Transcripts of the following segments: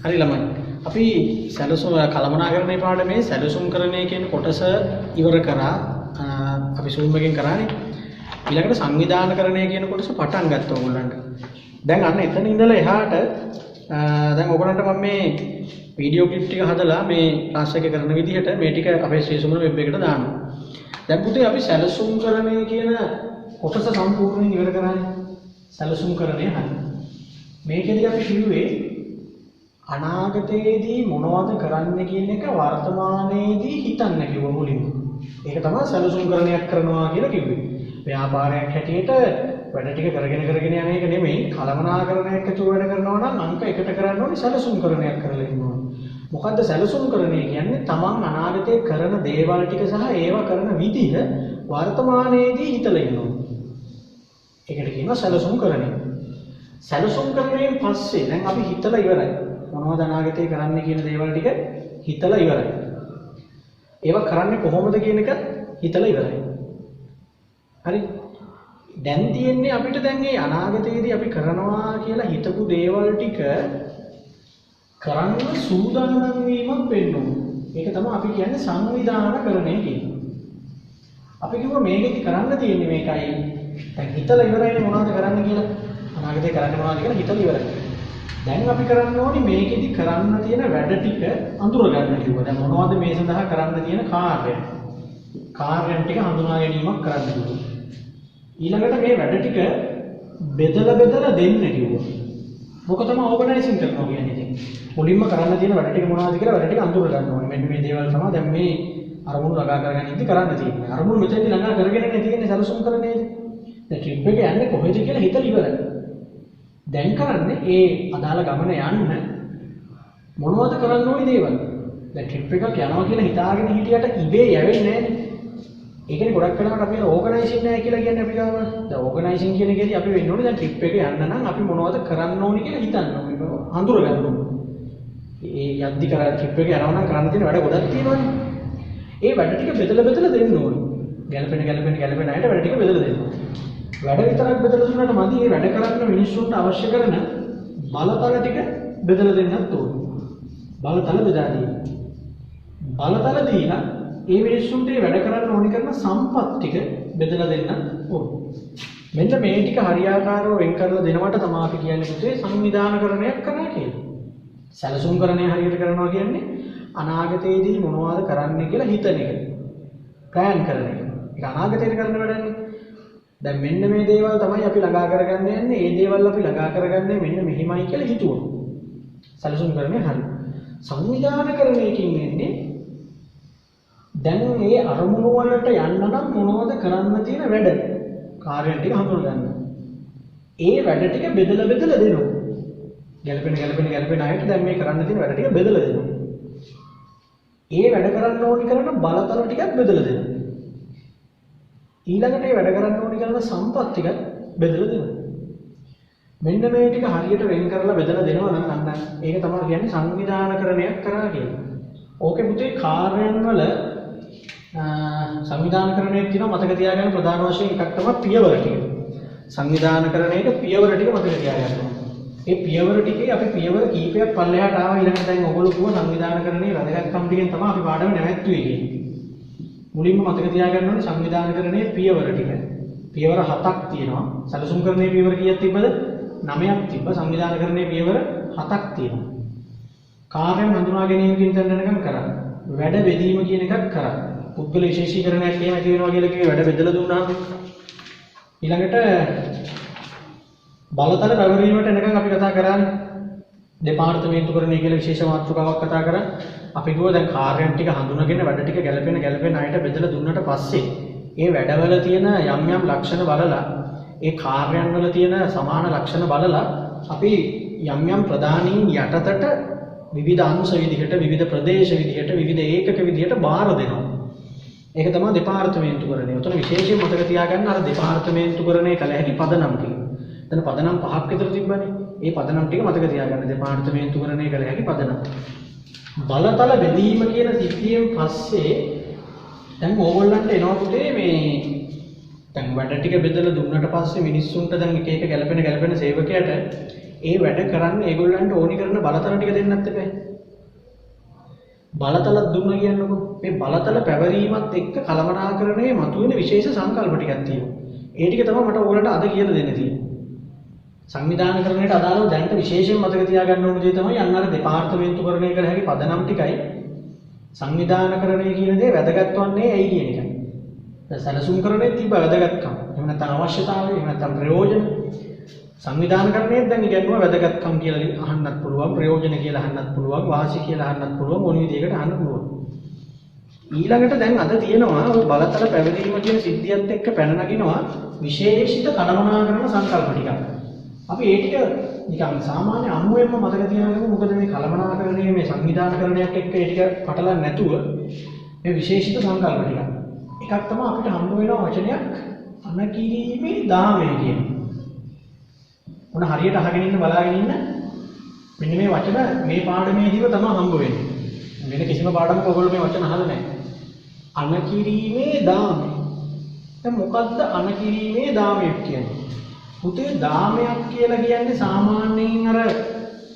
හරි ළමයි. අපි සැලසුම් කළමනාකරණයේ පාඩමේ සැලසුම්කරණය කියන කොටස ඉවර කරා. අපි සූම් එකෙන් කරානේ. ඊළඟට සංවිධානකරණය කියන කොටස පටන් ගත්තා ඕගොල්ලන්ට. දැන් අන්න එතන ඉඳලා එහාට දැන් ඕගොල්ලන්ට මම මේ වීඩියෝ ක්ලිප් ටික හදලා මේ ක්ලාස් එකේ කරන විදිහට මේ ටික අපේ ශ්‍රීසුමන වෙබ් එකට දානවා. දැන් පුතේ අපි සැලසුම්කරණය කියන කොටස සම්පූර්ණයෙන් ඉවර කරානේ. සැලසුම්කරණය හරි. මේකෙදි අපි කිව්වේ අනාගතයේදී මොනවද කරන්න කියන එක වර්තමානයේදී හිතන්න කිව්ව මුලින්ම. ඒක තමයි සැලසුම්කරණයක් කරනවා කියලා කිව්වේ. ව්‍යාපාරයක් හැටියට වැඩ ටික කරගෙන යන එක නෙමෙයි කළමනාකරණයක් ඇතුළු වැඩ කරනවා නම් අංක එකට කරන්න ඕනේ සැලසුම්කරණයක් කරලා ඉන්න ඕනේ. මොකද්ද සැලසුම්කරණය කියන්නේ? තමන් අනාගතයේ කරන දේවල් ටික සහ ඒවා කරන විදිහ වර්තමානයේදී හිතලා ඉන්න ඕනේ. ඒකට කියනවා සැලසුම්කරණය. සැලසුම්කරණයෙන් පස්සේ දැන් අපි හිතලා ඉවරයි. මොනවද අනාගතේ කරන්න කියන දේවල් ටික හිතලා ඉවරයි. ඒවා කරන්නේ කොහොමද කියන එක හිතලා ඉවරයි. හරි. දැන් තියෙන්නේ අපිට දැන් මේ අනාගතයේදී අපි කරනවා කියලා හිතපු දේවල් ටික කරන්න සූදානම් වීමක් වෙන්න ඕනේ. ඒක තමයි අපි කියන්නේ සංවිධානකරණය කියන්නේ. අපි කිව්වා මේකෙදි කරන්න තියෙන්නේ මේකයි. දැන් හිතලා ඉවරයිනේ මොනවද කරන්න කියලා. අනාගතේ කරන්න මොනවද කියලා හිතලා ඉවරයි. දැන් අපි කරන්න ඕනේ මේකෙදි කරන්න තියෙන වැඩ ටික අඳුර ගන්න කිව්වා. දැන් මොනවද මේ සඳහා කරන්න තියෙන කාර්යයන්. කාර්යයන් ටික හඳුනා ගැනීමක් කරන්න කිව්වා. ඊළඟට මේ වැඩ ටික බෙදලා දෙන්න කිව්වා. මොක තමයි ඕගනයිසින් කරනවා කියන්නේ ඉතින්. මුලින්ම කරන්න තියෙන වැඩ ටික මොනවද කියලා වැඩ ටික අඳුර ගන්න ඕනේ. මෙන්න මේ දේවල් තමයි දැන් මේ අරමුණු ළඟා කරගෙන ඉඳි කරන්න තියෙන්නේ. අරමුණු මෙතෙන්දි ළඟා කරගෙන තියෙන්නේ සැලසුම්කරණයේදී. දැන් ට්‍රිප් එක යන්නේ කොහෙද කියලා හිතලා ඉවරයි. දැන් කරන්නේ ඒ අදාළ ගමන යන්න මොනවද කරන්න ඕනේ දේවල්. දැන් ට්‍රිප් එකක් යනවා කියලා හිතාගෙන හිටියට ඉබේ යවෙන්නේ නැහැ. ඒ කියන්නේ ගොඩක් වෙලාවට අපි ඕගනයිසින් නැහැ කියලා කියන්නේ අපි ගාව. දැන් ඕගනයිසින් කියන එකේදී අපි වෙන්න ඕනේ දැන් ට්‍රිප් එක යන්න නම් අපි මොනවද කරන්න ඕනේ කියලා හිතන්න ඕනේ. හඳුර ගන්න ඕනේ. ඒ යද්දි කරා ට්‍රිප් එක යනවා නම් කරන්න තියෙන වැඩ ගොඩක් තියෙනවානේ. ඒ වැඩ ටික බෙදලා දෙන්න ඕනේ. ගැළපෙන අයට වැඩ ටික බෙදලා දෙන්න ඕනේ. වැඩ විතරක් බෙදලා දුන්නාට මදි. මේ වැඩ කරන්න මිනිස්සුන්ට අවශ්‍ය කරන බලතල ටික බෙදලා දෙන්නත් ඕනේ. බලතල බෙදා දෙන්න. බලතල දීලා ඒ මිනිස්සුන්ට වැඩ කරන්න ඕනි කරන සම්පත් ටික බෙදලා දෙන්න ඕනේ. මෙන්න මේ ටික හරියාකාරව වෙන් කරලා දෙනවට තමයි අපි කියන්නේ පුතේ සංවිධානකරණයක් කරනවා කියලා. සැලසුම්කරණය හරියට කරනවා කියන්නේ අනාගතයේදී මොනවද කරන්න කියලා හිතන එක. ප්ලෑන් කරන එක. ඒක අනාගතයට කරන වැඩන්නේ. දැන් මෙන්න මේ දේවල් තමයි අපි ළඟා කරගන්න යන්නේ. මේ දේවල් අපි ළඟා කරගන්නේ මෙන්න මෙහිමයි කියලා හිතුවොත්. සැලසුම්කරණය හරි. සංවිධානකරණයකින් වෙන්නේ දැන් මේ අරමුණු වලට යන්න නම් මොනවද කරන්න තියෙන වැඩ කාර්යයන් ටික හඳුනගන්න. ඒ වැඩ ටික බෙදලා දෙනවා. ගැළපෙන අයට දැන් මේ කරන්න තියෙන වැඩ ටික බෙදලා දෙනවා. ඒ වැඩ කරන්න ඕනි කරන බලතල ටිකක් බෙදලා දෙනවා. ඊළඟට මේ වැඩ කරන්න ඕනි කරන සම්පත් ටික බෙදලා දෙනවා. මෙන්න මේ ටික හරියට වෙන් කරලා බෙදලා දෙනවා නම් අන්න ඒක තමයි කියන්නේ සංවිධානකරණයක් කරා කියලා. ඕකේ පුතේ කාර්යයන් වල සංවිධානකරණයක් තියෙනවා මතක තියාගන්න ප්‍රධාන වශයෙන් එකක් තමයි පියවර ටික. සංවිධානකරණයේ පියවර ටික මතක තියාගන්න. ඒ පියවර ටිකේ අපි පියවර කීපයක් පල්ලෙහාට ආවා. ඊළඟට දැන් ඔයගොල්ලෝ කිව්ව සංවිධානකරණයේ වැදගත්කම් ටිකෙන් තමයි අපි පාඩම නැවැත්තුවේ කියන්නේ. මුලින්ම මතක තියාගන්න ඕනේ සංවිධානකරණයේ පියවර ටික. පියවර 7ක් තියෙනවා. සැලසුම්කරණයේ පියවර කීයක් තිබ්බද? 9ක් තිබ්බ. සංවිධානකරණයේ පියවර 7ක් තියෙනවා. කාර්යයන් හඳුනා ගැනීමකින් දැනගන්න කරා. වැඩ බෙදීම කියන එකක් කරා. පුද්ගල විශේෂීකරණයක් එහෙම ඇති වෙනවා කියලා කිව්වේ වැඩ බෙදලා දුන්නාම. ඊළඟට බලතල පැවරීමට එනකන් අපි කතා කරානේ. දෙපාර්තමේන්තුකරණය කියලා විශේෂ මාතෘකාවක් කතා කරා. අපි ගිහුවා දැන් කාර්යයන් ටික හඳුනාගෙන වැඩ ටික ගැළපෙන අයට බෙදලා දුන්නට පස්සේ ඒ වැඩවල තියෙන යම් ලක්ෂණ බලලා ඒ කාර්යයන් වල තියෙන සමාන ලක්ෂණ බලලා අපි යම් ප්‍රධානීන් යටතට විවිධ අංශ විදිහට විවිධ ප්‍රදේශ විදිහට විවිධ ඒකක විදිහට බාර දෙනවා. ඒක තමයි දෙපාර්තමේන්තුකරණය. උතන විශේෂයෙන් මතක තියාගන්න අර දෙපාර්තමේන්තුකරණය කළ හැකි පදනම් ටික. එතන පදනම් 5ක් විතර තිබ්බනේ. ඒ පදනම් ටික මතක තියාගන්න දෙපාර්තමේන්තුකරණය කළ හැකි පදනම්. බලතල බෙදීම කියන සිද්ධියෙන් පස්සේ දැන් ඕගොල්ලන්ට එනවා පුතේ මේ දැන් වැඩ ටික බෙදලා දුන්නට පස්සේ මිනිස්සුන්ට දැන් එක ගැළපෙන සේවකයාට ඒ වැඩ කරන්න ඒගොල්ලන්ට ඕනි කරන බලතල ටික දෙන්නත් එපා. බලතල දුන්නා කියන්නකො. මේ බලතල පැවරීමත් එක්ක කලමනාකරණයේ මතුවෙන විශේෂ සංකල්ප ටිකක් තියෙනවා. ඒ ටික තමයි මට ඕගොල්ලන්ට අද කියලා දෙන්න තියෙන්නේ. සංවිධානකරණයට අදාළව දැනට විශේෂයෙන් මතක තියාගන්න ඕන දේ තමයි අන්න අර දෙපාර්තමේන්තුකරණය කළ හැකි පදනම් ටිකයි සංවිධානකරණය කියන දේ වැදගත් වන්නේ ඇයි කියන එකයි. දැන් සැලසුම්කරණයේ තිබ්බ වැදගත්කම. එහෙම නැත්නම් අවශ්‍යතාවය, එහෙම නැත්නම් ප්‍රයෝජන. සංවිධානකරණයේ දැන් ඉගෙනුවා වැදගත්කම් කියලා අහන්නත් පුළුවන්, ප්‍රයෝජන කියලා අහන්නත් පුළුවන්, වාසි කියලා අහන්නත් පුළුවන්, මොන විදිහකට අහන්න පුළුවන්. ඊළඟට දැන් අද තියෙනවා ඔය බලතල පැවරීම කියන සිද්ධියත් එක්ක පැන නගිනවා විශේෂිත කළමනාකරණ සංකල්ප ටිකක්. අපි ඒ ටික නිකන් සාමාන්‍ය අමුවෙන්ම මතක තියාගමු. මොකද මේ කළමනාකරණයේ මේ සංවිධානකරණයක් එක්ක ඒ ටික පටලන්නේ නැතුව මේ විශේෂිත සංකල්ප ටික. එකක් තමයි අපිට හම්බ වෙන වචනයක් අනකිරීමේ දාමය කියන. මොන හරියට අහගෙන ඉන්න බලාගෙන ඉන්න මෙන්න මේ වචන මේ පාඩමේදීව තමයි හම්බ වෙන්නේ. වෙන කිසිම පාඩමක ඔයගොල්ලෝ මේ වචන අහලා නැහැ. අනකිරීමේ දාමය. දැන් මොකද්ද අනකිරීමේ දාමය කියන්නේ? පුතේ දාමයක් කියලා කියන්නේ සාමාන්‍යයෙන් අර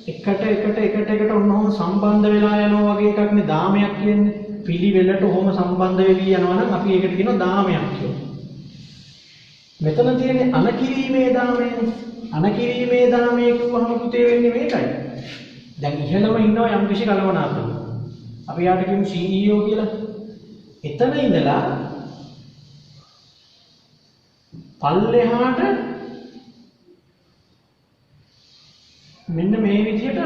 එකට ඔන්නෝම සම්බන්ධ වෙලා යනවා වගේ එකක් නේ දාමයක් කියන්නේ. පිළිවෙලට ඔහොම සම්බන්ධ වෙවි යනවා නම් අපි ඒකට කියනවා දාමයක් කියලා. මෙතන තියෙන්නේ අනකිරීමේ දාමයනේ. අනකිරීමේ දාමය කිව්වහම පුතේ වෙන්නේ මේකයි. දැන් ඉහළම ඉන්නවා යම් කිසි කලමනාකරණයක්. අපි යාට කියමු CEO කියලා. එතන ඉඳලා පල්ලෙහාට මෙන්න මේ විදිහට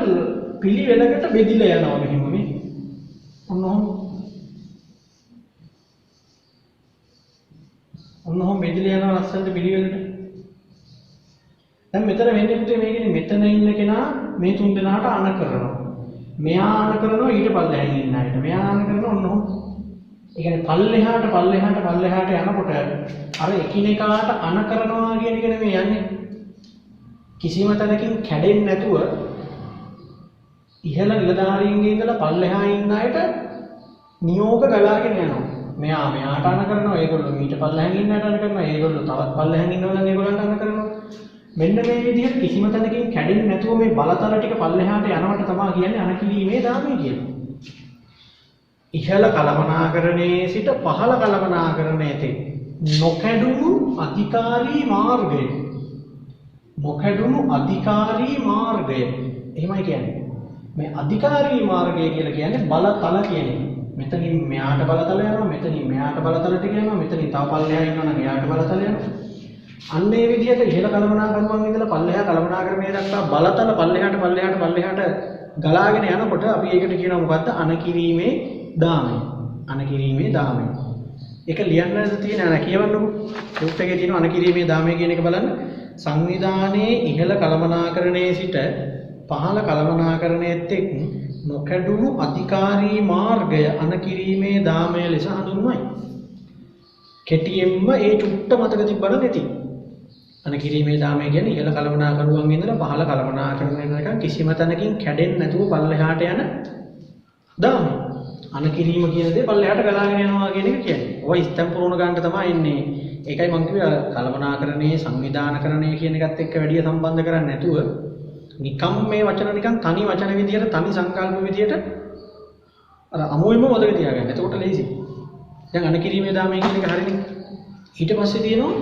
පිළිවෙලකට බෙදිලා යනවා මෙහෙම මේ. ඔන්නෝම බෙදිලා යනවා ලස්සනට පිළිවෙලට. දැන් මෙතන වෙන්නේ පුතේ මේකනේ මෙතන ඉන්න කෙනා මේ තුන් දෙනාට අණ කරනවා. මෙයා අණ කරනවා ඊට පල්ලෙහාට ඉන්න අයට. මෙයා අණ කරනවා ඔන්නෝම. ඒ කියන්නේ පල්ලෙහාට යනකොට අර එකිනෙකාට අණ කරනවා කියන එක නෙමෙයි යන්නේ. කිසිම තැනකින් කැඩෙන්නේ නැතුව ඉහළ නිලධාරීන්ගේ ඉඳලා පල්ලෙහා ඉන්න අයට නියෝග ගලාගෙන යනවා. මෙයා මෙයාට අණ කරනවා, ඒගොල්ලෝ ඊට පල්ලෙහාන් ඉන්න අයට අණ කරනවා, ඒගොල්ලෝ තවත් පල්ලෙහාන් ඉන්නවා නම් ඒගොල්ලන්ට අණ කරනවා. මෙන්න මේ විදිහට කිසිම තැනකින් කැඩෙන්නේ නැතුව මේ බලතල ටික පල්ලෙහාට යනවට තමයි කියන්නේ අනකිරීමේ දාමය කියලා. ඉහළ කලමනාකරණයේ සිට පහළ කලමනාකරණයේ තෙක් නොකැඩුණු අධිකාරී මාර්ගය. නොකැඩුණු අධිකාරී මාර්ගය. එහෙමයි කියන්නේ. මේ අධිකාරී මාර්ගය කියලා කියන්නේ බලතල කියන එක. මෙතනින් මෙයාට බලතල යනවා, මෙතනින් මෙයාට බලතල ටික යනවා, මෙතනින් තව පල්ලෙහා ඉන්නවා නම් එයාට බලතල යනවා. අන්න ඒ විදිහට ඉහළ කළමනාකරුවන් ඉඳලා පල්ලෙහා කළමනාකරණය දක්වා බලතල පල්ලෙහාට ගලාගෙන යනකොට අපි ඒකට කියනවා මොකද්ද? අනකිරීමේ දාමය. අනකිරීමේ දාමය. ඒක ලියන්නද තියෙන අන කියවන්නකො. බුක් එකේ තියෙන අනකිරීමේ දාමය කියන එක බලන්න. සංවිධානයේ ඉහළ කළමනාකරණයේ සිට පහළ කළමනාකරණයේත් එක් නොකැඩුණු අධිකාරී මාර්ගය අනකිරීමේ දාමය ලෙස හඳුන්වයි. කෙටියෙන්ම ඒ චුට්ට මතක තිබ්බනම් ඇති. අනකිරීමේ දාමය කියන්නේ ඉහළ කළමනාකරුවන් ඉඳලා පහළ කළමනාකරණය කරනකම් කිසිම තැනකින් කැඩෙන්නේ නැතුව පල්ලෙහාට යන දාමය. අනකිරීම කියන දේ පල්ලෙහාට ගලාගෙන යනවා කියන එක කියන්නේ. ඔය ස්තම් පුරවන ගන්න තමයි එන්නේ. ඒකයි මම කිව්වේ කළමනාකරණයේ සංවිධානකරණය කියන එකත් එක්ක වැඩි සම්බන්ධ කරන්නේ නැතුව නිකම් මේ වචන නිකන් තනි වචන විදියට තනි සංකල්ප විදියට අර අමුවෙම මතක තියාගන්න. එතකොට ලේසි. දැන් අනකිරීමේ දාමය කියන එක හරිනේ. ඊට පස්සේ තියෙනවා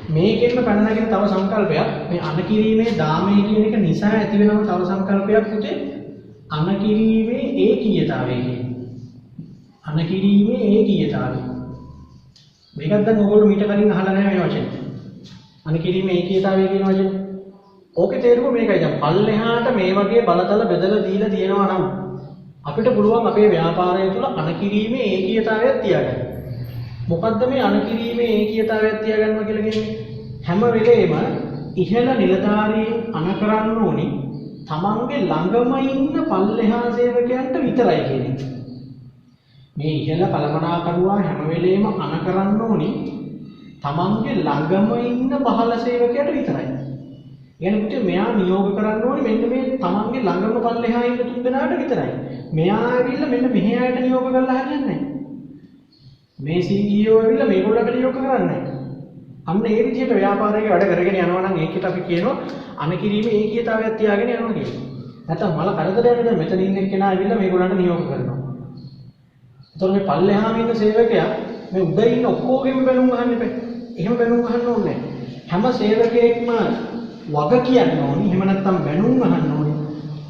මේකෙන්න පැන නගින තව සංකල්පයක්. මේ අනකිරීමේ දාමය කියන එක නිසා ඇති වෙනම තව සංකල්පයක් පුතේ අනකිරීමේ ඒකීයතාවය කියන්නේ. අනකිරීමේ ඒකීයතාවය. මේකත් දැන් ඔයගොල්ලෝ මීට කලින් අහලා නැහැ මේ වචනේ. අනකිරීමේ ඒකීයතාවය කියන වචනේ. ඕකේ තේරුම මේකයි. දැන් පල්ලෙහාට මේ වගේ බලතල බෙදලා දීලා තියෙනවා නම් අපිට පුළුවන් අපේ ව්‍යාපාරය තුළ අනකිරීමේ ඒකීයතාවයක් තියාගන්න. මොකද්ද මේ අනකිරීමේ ඒකීයතාවයක් තියාගන්නවා කියලා කියන්නේ? හැම වෙලේම ඉහළ නිලධාරීන් අන කරන්න ඕනි තමන්ගේ ළඟම ඉන්න පල්ලෙහා සේවකයන්ට විතරයි කියන්නේ. මේ ඉහළ කළමනාකරුවා හැම වෙලේම අන කරන්න ඕනි තමන්ගේ ළඟම ඉන්න පහළ සේවකයට විතරයි. يعني පුතේ මෙයා නියෝග කරන්න ඕනේ මෙන්න මේ තමන්ගේ ළඟම පල්ලෙහා ඉන්න තුන් දෙනාට විතරයි. මෙයා ඇවිල්ලා මෙන්න මෙහි ආයත නියෝග කරලා හරියන්නේ නැහැ. මේ CEO ඇවිල්ලා මේගොල්ලන්ට නියෝග කරන්නේ නැහැ. අන්න ඒ විදිහට ව්‍යාපාරයක වැඩ කරගෙන යනවා නම් ඒකට අපි කියනවා අනකිරීමේ ඒකීයතාවයක් තියාගෙන යනවා කියලා. නැත්නම් මල කරදරයක් දැන් මෙතන ඉන්න කෙනා ඇවිල්ලා මේගොල්ලන්ට නියෝග කරනවා. එතකොට මේ පල්ලෙහාම ඉන්න සේවකයා මේ උඩ ඉන්න ඔක්කොගෙම බැනුම් අහන්න එපා. එහෙම බැනුම් අහන්න ඕනේ නැහැ. හැම සේවකයෙක්ම වග කියන්න ඕනි. එහෙම නැත්නම් බැනුම් අහන්න ඕනි.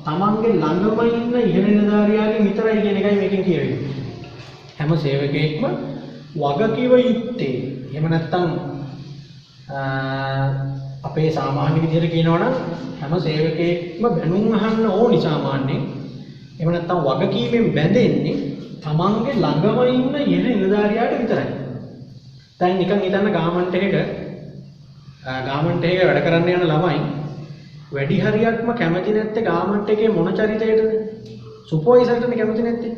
තමන්ගේ ළඟම ඉන්න ඉහළ නිලධාරියාගෙන් විතරයි කියන එකයි මේකෙන් කියවෙන්නේ. හැම සේවකයෙක්ම වග කිව යුත්තේ. එහෙම නැත්නම් අපේ සාමාන්‍ය විදිහට කියනවා නම් හැම සේවකයෙක්ම බැනුම් අහන්න ඕනි සාමාන්‍යයෙන්. එහෙම නැත්නම් වගකීමෙන් බැඳෙන්නේ තමන්ගේ ළඟම ඉන්න ඉහළ නිලධාරියාට විතරයි. දැන් නිකන් හිතන්න ගාමන්ට් එකක වැඩ කරන්න යන ළමයි වැඩි හරියක්ම කැමති නැත්තේ ගාමන්ට් එකේ මොන චරිතයටද? සුපර්වයිසර්ටනේ කැමති නැත්තේ.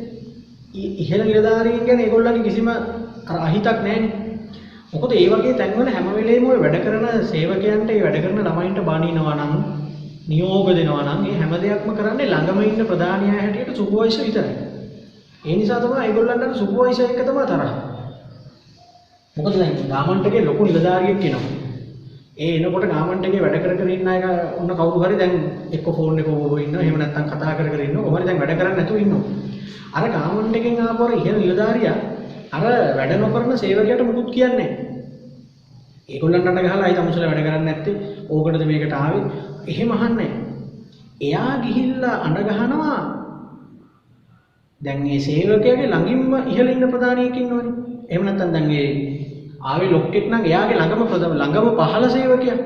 ඉහළ නිලධාරීන් ගැන ඒගොල්ලන්ගේ කිසිම අහිතක් නැහැනේ. මොකද ඒ වගේ තැන්වල හැම වෙලේම ඔය වැඩ කරන සේවකයන්ට ඒ වැඩ කරන ළමයින්ට බනිනවා නම් නියෝග දෙනවා නම් ඒ හැම දෙයක්ම කරන්නේ ළඟම ඉන්න ප්‍රධානියා හැටියට සුපර්වයිසර් විතරයි. ඒ නිසා තමයි ඒගොල්ලන්ට සුපර්වයිසර් එක තමයි තරහ. මොකද දැන් ගාමන්ට් එකේ ලොකු නිලධාරියෙක් එනවා. ඒ එනකොට ගාමන්ට් එකේ වැඩ කර ඉන්න අය ඔන්න කවුරු හරි දැන් එක්ක ෆෝන් එක ඔබ ඉන්නවා. එහෙම නැත්නම් කතා කර ඉන්නවා. කොහොමද දැන් වැඩ කරන්නේ නැතුව ඉන්නවා. අර ගාමන්ට් එකෙන් ආපුවර ඉහළ නිලධාරියා අර වැඩ නොකරන සේවකයාට මුකුත් කියන්නේ නැහැ. ඒගොල්ලන්ට අඬ ගහලා අයි තමුසල වැඩ කරන්නේ නැත්තේ ඕකටද මේකට ආවේ එහෙම අහන්නේ එයා ගිහිල්ලා අඬ ගහනවා දැන් මේ සේවකයාගේ ළඟින්ම ඉහළ ඉන්න ප්‍රධානියෙක් ඉන්නවනේ එහෙම නැත්නම් දැන් ඒ ආවේ ලොක්කෙක් නම් එයාගේ ළඟම පහළ සේවකයා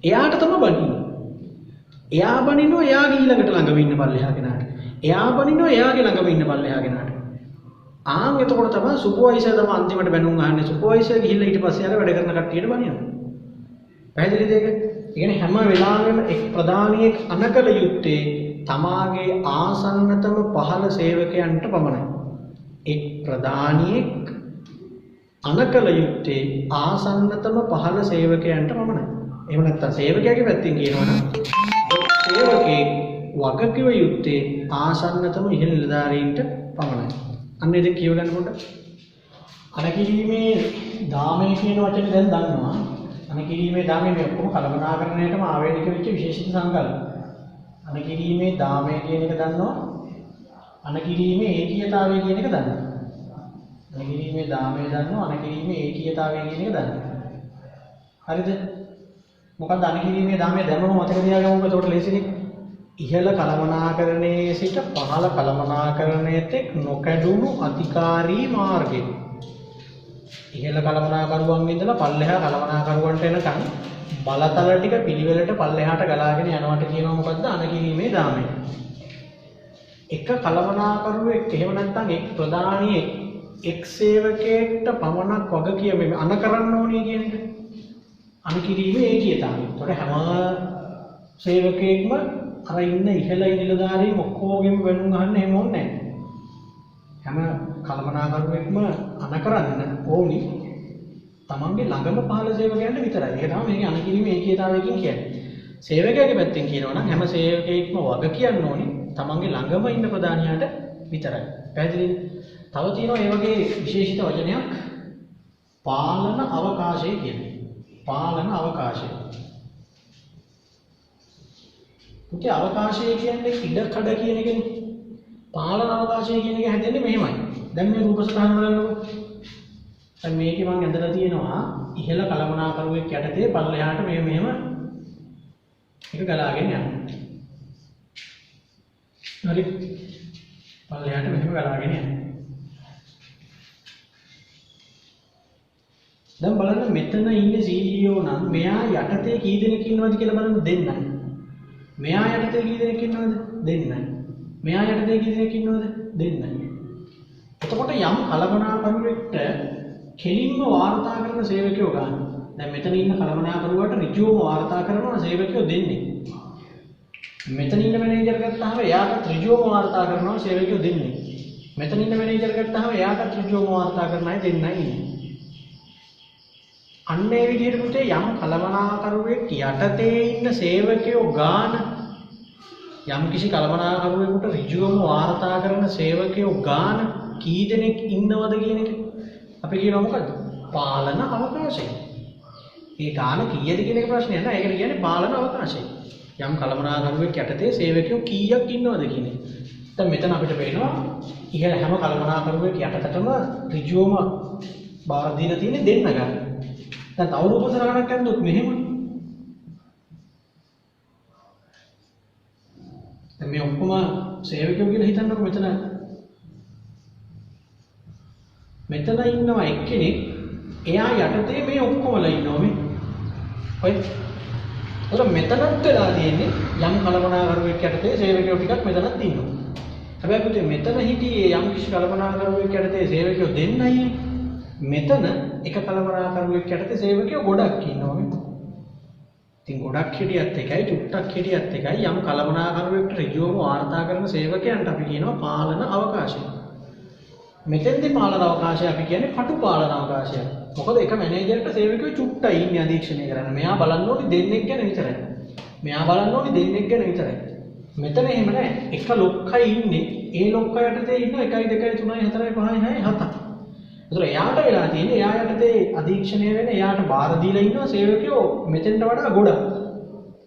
එයාට තමයි බනින්නේ එයා බනිනවා එයාගේ ඊළඟට ළඟම ඉන්න පල්ලෙහා කෙනාට එයා බනිනවා එයාගේ ළඟම ඉන්න පල්ලෙහා කෙනාට ආන් එතකොට තමයි සුපර්වයිසර් තමයි අන්තිමට බැනුම් අහන්නේ සුපර්වයිසර් ගිහිල්ලා ඊට පස්සේ ආර වැඩ කරන කට්ටියට බනිනවා. පැහැදිලිද ඒක? ඒ කියන්නේ හැම වෙලාවෙම එක් ප්‍රධානියෙක් අනකල යුත්තේ තමාගේ ආසන්නතම පහළ සේවකයන්ට පමණයි. එක් ප්‍රධානියෙක් අනකල යුත්තේ ආසන්නතම පහළ සේවකයන්ට පමණයි. එහෙම නැත්නම් සේවකයාගේ පැත්තෙන් කියනවා නම් සේවකේ වගකිව යුත්තේ ආසන්නතම ඉහළ නිලධාරීන්ට පමණයි. අන්න ඒක කියව ගන්න පොඩ්ඩක්. අනකිරීමේ දාමය කියන වචනේ දැන් දන්නවා. අනකිරීමේ දාමය මේ ඔක්කොම කලබනාකරණයටම ආවේනික වෙච්ච විශේෂිත සංකල්ප. අනකිරීමේ දාමය කියන එක දන්නවා. අනකිරීමේ ඒකීයතාවය කියන එක දන්නවා. අනකිරීමේ දාමය දන්නවා. අනකිරීමේ ඒකීයතාවය කියන එක දන්නවා. හරිද? මොකක්ද අනකිරීමේ දාමය දැම්මම මතක තියාගමු. එතකොට ලේසියි. ඉහළ කළමනාකරණයේ සිට පහළ කළමනාකරණයට නොකැඩුණු අධිකාරී මාර්ගය. ඉහළ කළමනාකරුවන් ඉඳලා පල්ලෙහා කළමනාකරුවන්ට එනකන් බලතල ටික පිළිවෙලට පල්ලෙහාට ගලාගෙන යනවට කියනවා මොකද්ද? අනකිරීමේ දාමය. එක කළමනාකරුවෙක් එහෙම නැත්නම් එක් ප්‍රධානියෙක් එක් සේවකයෙක්ට පමණක් වග කියමේ අන කරන්න ඕනේ කියන එක. අනකිරීමේ ඒකීයතාවය. ඒතකොට හැම සේවකයෙක්ම අර ඉන්න ඉහළ නිලධාරීන් ඔක්කොගෙම බැනුම් අහන්න එහෙම ඕනේ නැහැ. හැම කළමනාකරුවෙක්ම අන කරන්න ඕනි තමන්ගේ ළඟම පහළ සේවකයන්ට විතරයි. ඒක තමයි මේකේ අනකිරීමේ ඒකීයතාවයකින් කියන්නේ. සේවකයාගේ පැත්තෙන් කියනවා නම් හැම සේවකයෙක්ම වග කියන්න ඕනි තමන්ගේ ළඟම ඉන්න ප්‍රධානියාට විතරයි. පැහැදිලිද? තව තියෙනවා මේ වගේ විශේෂිත වචනයක් පාලන අවකාශය කියන්නේ. පාලන අවකාශය. පුතේ අවකාශය කියන්නේ ඉඩකඩ කියන එකනේ. පාලන අවකාශය කියන එක හැදෙන්නේ මෙහෙමයි. දැන් මේ රූප සටහන බලන්නකො. දැන් මේකේ මම ඇඳලා තියෙනවා ඉහළ කළමනාකරුවෙක් යටතේ පල්ලෙහාට මෙහෙම එක ගලාගෙන යනවා. හරි. පල්ලෙහාට මෙහෙම ගලාගෙන යනවා. දැන් බලන්න මෙතන ඉන්නේ CEO නම් මෙයා යටතේ කී දෙනෙක් ඉන්නවද කියලා බලන්න දෙන්නයි. මෙයා යටතේ කී දෙනෙක් ඉන්නවද? දෙන්නයි. මෙයා යටතේ කී දෙනෙක් ඉන්නවද? දෙන්නයි. එතකොට යම් කළමනාකරුවෙක්ට කෙලින්ම වාර්තා කරන සේවකයෝ ගන්න. දැන් මෙතන ඉන්න කළමනාකරුවාට ඍජුවම වාර්තා කරන සේවකයෝ දෙන්නේ. මෙතන ඉන්න මැනේජර් ගත්තාම එයාට ඍජුවම වාර්තා කරනවා සේවකයෝ දෙන්නේ. මෙතන ඉන්න මැනේජර් ගත්තාම එයාට ඍජුවම වාර්තා කරන අය දෙන්නයි ඉන්නේ. අන්න ඒ විදිහට පුතේ යම් කළමනාකරුවෙක් යටතේ ඉන්න සේවකයෝ ගාන යම් කිසි කළමනාකරුවෙකුට ඍජුවම වාර්තා කරන සේවකයෝ ගාන කී දෙනෙක් ඉන්නවද කියන එක අපි කියනවා මොකද්ද? පාලන අවකාශය. ඒ ගාන කීයද කියන එක ප්‍රශ්නයක් නෑ. ඒකට කියන්නේ පාලන අවකාශය. යම් කළමනාකරුවෙක් යටතේ සේවකයෝ කීයක් ඉන්නවද කියන එක. දැන් මෙතන අපිට පේනවා ඉහළ හැම කළමනාකරුවෙක් යටතටම ඍජුවම බාර දීලා තියෙන්නේ දෙන්න ගන්න. දැන් තව රූපසර ගණක් ගන්නොත් මෙහෙම. දැන් මේ ඔක්කොම සේවකයෝ කියලා හිතන්නකො මෙතන. මෙතන ඉන්නවා එක්කෙනෙක්. එයා යටතේ මේ ඔක්කොමලා ඉන්නවා මේ. හොයද? ඒක මෙතනත් වෙලා තියෙන්නේ යම් කළමනාකරුවෙක් යටතේ සේවකයෝ ටිකක් මෙතනත් ඉන්නවා. හැබැයි පුතේ මෙතන හිටියේ යම් කිසි කළමනාකරුවෙක් යටතේ සේවකයෝ දෙන්නයි. මෙතන එක කළමනාකරුවෙක් යටතේ සේවකයෝ ගොඩක් ඉන්නවා මේ. ඉතින් ගොඩක් හිටියත් එකයි චුට්ටක් හිටියත් එකයි යම් කළමනාකරුවෙක්ට ඍජුවම වාර්තා කරන සේවකයන්ට අපි කියනවා පාලන අවකාශය. මෙතෙන්දී පාලන අවකාශය අපි කියන්නේ පටු පාලන අවකාශය. මොකද එක මැනේජර්ට සේවකයෝ චුට්ටයි ඉන්නේ අධීක්ෂණය කරන්න. මෙයා බලන්න ඕනේ දෙන්නෙක් ගැන විතරයි. මෙයා බලන්න ඕනේ දෙන්නෙක් ගැන විතරයි. මෙතන එහෙම නැහැ. එක ලොක්කයි ඉන්නේ. ඒ ලොක්ක යටතේ ඉන්න 1 2 3 4 5 6 7. ඒතර එයාට වෙලා තියෙන්නේ එයා යටතේ අධීක්ෂණය වෙන එයාට බාර දීලා ඉන්නවා සේවකයෝ මෙතෙන්ට වඩා ගොඩක්.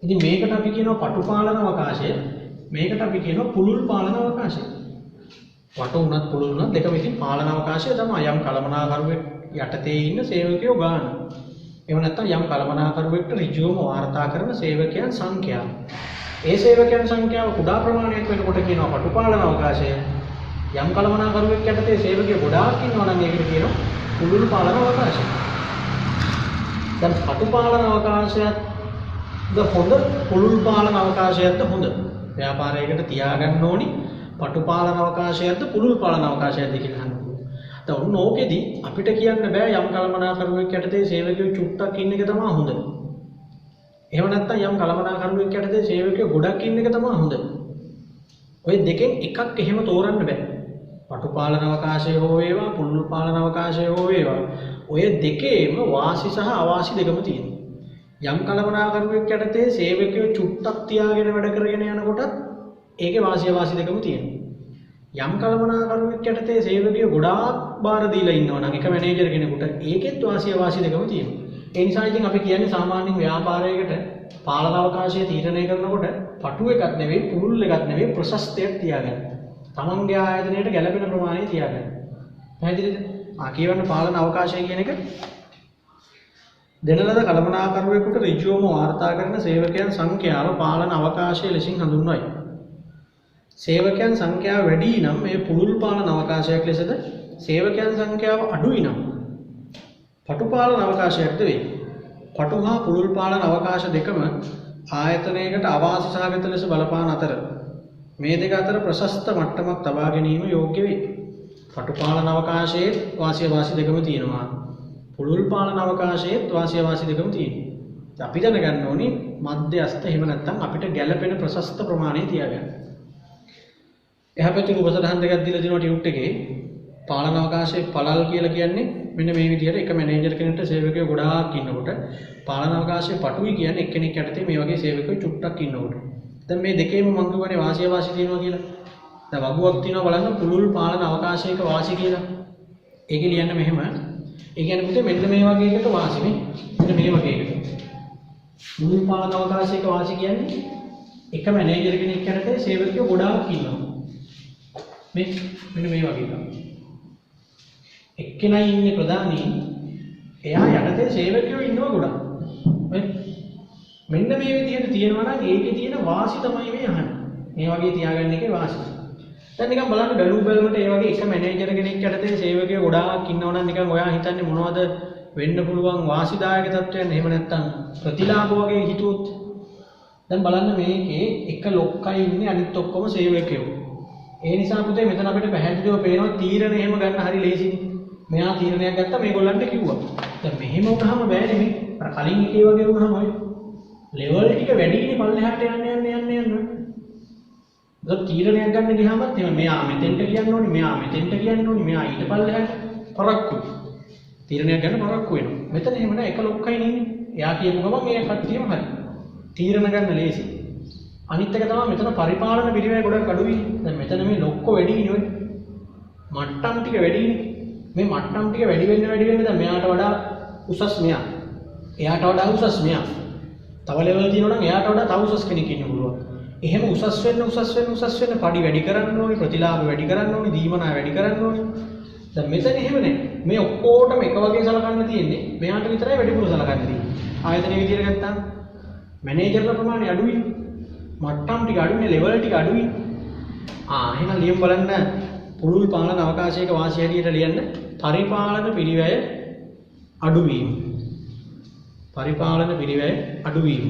ඉතින් මේකට අපි කියනවා පටු පාලන අවකාශය. මේකට අපි කියනවා පුළුල් පාලන අවකාශය. වටු උනත් පුළුල් උනත් දෙකම ඉතින් පාලන අවකාශය තමයි යම් කළමනාකරුවෙක් යටතේ ඉන්න සේවකයෝ ගන්න. එහෙම නැත්නම් යම් කළමනාකරුවෙක්ට ඍජුවම වාර්තා කරන සේවකයන් සංඛ්‍යාව. ඒ සේවකයන් සංඛ්‍යාව කුඩා ප්‍රමාණයක් වෙනකොට කියනවා පටු පාලන අවකාශය. යම් කළමනාකරුවෙක් යටතේ සේවකයෝ ගොඩාක් ඉන්නවා නම් ඒකට කියනවා පුළුල් පාලන අවකාශය. දැන් පටු පාලන අවකාශයක්ද හොඳ පුළුල් පාලන අවකාශයක්ද හොඳ? ව්‍යාපාරයකට තියාගන්න ඕනි පටු පාලන අවකාශයක්ද පුළුල් පාලන අවකාශයක්ද කියලා අහනවා. දැන් ඔන්න ඕකෙදි අපිට කියන්න බෑ යම් කළමනාකරුවෙක් යටතේ සේවකයෝ චුට්ටක් ඉන්න එක තමයි හොඳ. එහෙම නැත්නම් යම් කළමනාකරුවෙක් යටතේ සේවකයෝ ගොඩක් ඉන්න එක තමයි හොඳ. ඔය දෙකෙන් එකක් එහෙම තෝරන්න බෑ. පටු පාලන අවකාශය හෝ වේවා පුළුල් පාලන අවකාශය හෝ වේවා ඔය දෙකේම වාසි සහ අවාසි දෙකම තියෙනවා. යම් කළමනාකරුවෙක් යටතේ සේවකයෝ චුට්ටක් තියාගෙන වැඩ කරගෙන යනකොටත් ඒකේ වාසි අවාසි දෙකම තියෙනවා. යම් කළමනාකරුවෙක් යටතේ සේවකයෝ ගොඩාක් බාර දීලා ඉන්නවා නම් එක මැනේජර් කෙනෙකුට ඒකෙත් වාසි අවාසි දෙකම තියෙනවා. ඒ නිසා ඉතින් අපි කියන්නේ සාමාන්‍යයෙන් ව්‍යාපාරයකට පාලන අවකාශය තීරණය කරනකොට පටු එකක් නෙවෙයි පුළුල් එකක් නෙවෙයි ප්‍රශස්තයක් තියාගන්න. තමන්ගේ ආයතනයට ගැළපෙන ප්‍රමාණය තියාගන්න. පැහැදිලිද? කියවන්න පාලන අවකාශය කියන එක දෙන ලද කළමනාකරුවෙකුට ඍජුවම වාර්තා කරන සේවකයන් සංඛ්‍යාව පාලන අවකාශය ලෙසින් හඳුන්වයි. සේවකයන් සංඛ්‍යාව වැඩි නම් මේ පුළුල් පාලන අවකාශයක් ලෙසද සේවකයන් සංඛ්‍යාව අඩුයි නම් පටු පාලන අවකාශයක්ද වේ. පටු හා පුළුල් පාලන අවකාශ දෙකම ආයතනයකට අවාසි සහගත ලෙස බලපාන අතර මේ දෙක අතර ප්‍රශස්ත මට්ටමක් තබා ගැනීම යෝග්‍ය වේ. පටු පාලන අවකාශයේ වාසි අවාසි දෙකම තියෙනවා. පුළුල් පාලන අවකාශයේ වාසි අවාසි දෙකම තියෙනවා. අපි දැනගන්න ඕනේ මධ්‍යස්ථ එහෙම නැත්නම් අපිට ගැළපෙන ප්‍රශස්ත ප්‍රමාණය තියාගන්න. එහා පැත්තේ රූප සටහන් දෙකක් දීලා දිනවා ටියුට් එකේ. පාලන අවකාශයේ පළල් කියලා කියන්නේ මෙන්න මේ විදිහට එක මැනේජර් කෙනෙක්ට සේවකයෝ ගොඩාක් ඉන්නකොට පාලන අවකාශයේ පටුයි කියන්නේ එක්කෙනෙක් යටතේ මේ වගේ සේවකයෝ චුට්ටක් ඉන්නකොට. දැන් මේ දෙකේම මම කියවනේ වාසි අවාසි තියෙනවා කියලා. දැන් වගුවක් තියෙනවා බලන්න පුළුල් පාලන අවකාශයක වාසි කියලා. ඒකේ ලියන්න මෙහෙම. ඒ කියන්නේ පුතේ මෙන්න මේ වගේ එකට වාසි නේ. මෙන්න මේ වගේ එකට. පුළුල් පාලන අවකාශයක වාසි කියන්නේ එක මැනේජර් කෙනෙක් යටතේ සේවකයෝ ගොඩාක් ඉන්නවා. මෙන්න මේ වගේ එකක්. එක්කෙනයි ඉන්නේ ප්‍රධානී. එයා යටතේ සේවකයෝ ඉන්නවා ගොඩක්. මෙන්න මේ විදිහට තියෙනවා නම් ඒකේ තියෙන වාසි තමයි මේ අහන්නේ. මේ වගේ තියාගන්න එකේ වාසි. දැන් නිකන් බලන්න බැලු බැලමට ඒ වගේ එක මැනේජර් කෙනෙක් යටතේ සේවකයෝ ගොඩාක් ඉන්නවා නම් නිකන් ඔයා හිතන්නේ මොනවද වෙන්න පුළුවන් වාසිදායක තත්ත්වයන් එහෙම නැත්නම් ප්‍රතිලාභ වගේ හිතුවොත් දැන් බලන්න මේකේ එක ලොක්කයි ඉන්නේ අනිත් ඔක්කොම සේවකයෝ. ඒ නිසා පුතේ මෙතන අපිට පැහැදිලිව පේනවා තීරණ එහෙම ගන්න හරි ලේසියි. මෙයා තීරණයක් ගත්තා මේගොල්ලන්ට කිව්වා. දැන් මෙහෙම වුණාම බෑනේ මේ. අර කලින් එකේ වගේ වුණාම ඔය ලෙවල් ටික වැඩිනේ පල්ලෙහාට යන්න. ඒක තීරණයක් ගන්න ගියාමත් එහෙම මෙයා මෙතෙන්ට කියන්න ඕනේ, මෙයා මෙතෙන්ට කියන්න ඕනේ, මෙයා ඊට පල්ලෙහාට පරක්කු. තීරණයක් ගන්න පරක්කු වෙනවා. මෙතන එහෙම නෑ එක ලොක්කයි නෙන්නේ. එයා කියපු ගමන් මේ කට්ටියම හරි. තීරණ ගන්න ලේසි. අනිත් එක තමයි මෙතන පරිපාලන පිළිවෙල ගොඩක් අඩුයි. දැන් මෙතන මේ ලොක්කෝ වැඩිනේ ඔය. මට්ටම් ටික වැඩිනේ. මේ මට්ටම් ටික වැඩි වෙන්න දැන් මෙයාට වඩා උසස් මෙයා. එයාට වඩා උසස් මෙයා. තව ලෙවල් තියෙනවා නම් එයාට වඩා තව උසස් කෙනෙක් ඉන්න පුළුවන්. එහෙම උසස් වෙන්න පඩි වැඩි කරන්න ඕනේ, ප්‍රතිලාභ වැඩි කරන්න ඕනේ, දීමනා වැඩි කරන්න ඕනේ. දැන් මෙතන එහෙම නැහැ. මේ ඔක්කොටම එක වගේ සලකන්න තියෙන්නේ. මෙයාට විතරයි වැඩිපුර සලකන්න තියෙන්නේ. ආයතනයේ විදියට ගත්තාම මැනේජර්ලා ප්‍රමාණය අඩුයි. මට්ටම් ටික අඩුයි, ලෙවල් ටික අඩුයි. එහෙනම් ලියමු බලන්න පුළුල් පාලන අවකාශයක වාසිය හැටියට ලියන්න පරිපාලන පිරිවැය අඩුවීම. පරිපාලන පිරිවැය අඩුවීම.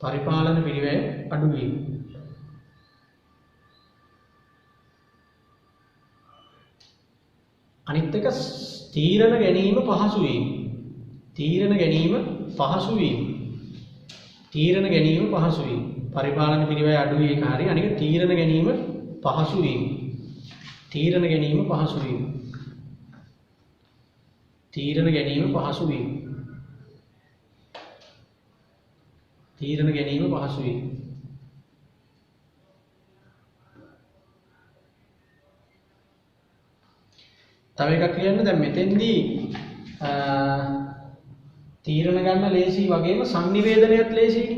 පරිපාලන පිරිවැය අඩුවීම. අනිත් එක තීරණ ගැනීම පහසු වීම. තීරණ ගැනීම පහසු වීම. තීරණ ගැනීම පහසු වීම. පරිපාලන පිරිවැය අඩු වීම හරි අනික තීරණ ගැනීම පහසු වීම. තීරණ ගැනීම පහසු වීම. තීරණ ගැනීම පහසු වීම. තීරණ ගැනීම පහසු වීම. තව එකක් කියන්න දැන් මෙතෙන්දී තීරණ ගන්න ලේසි වගේම සංනිවේදනයත් ලේසියි.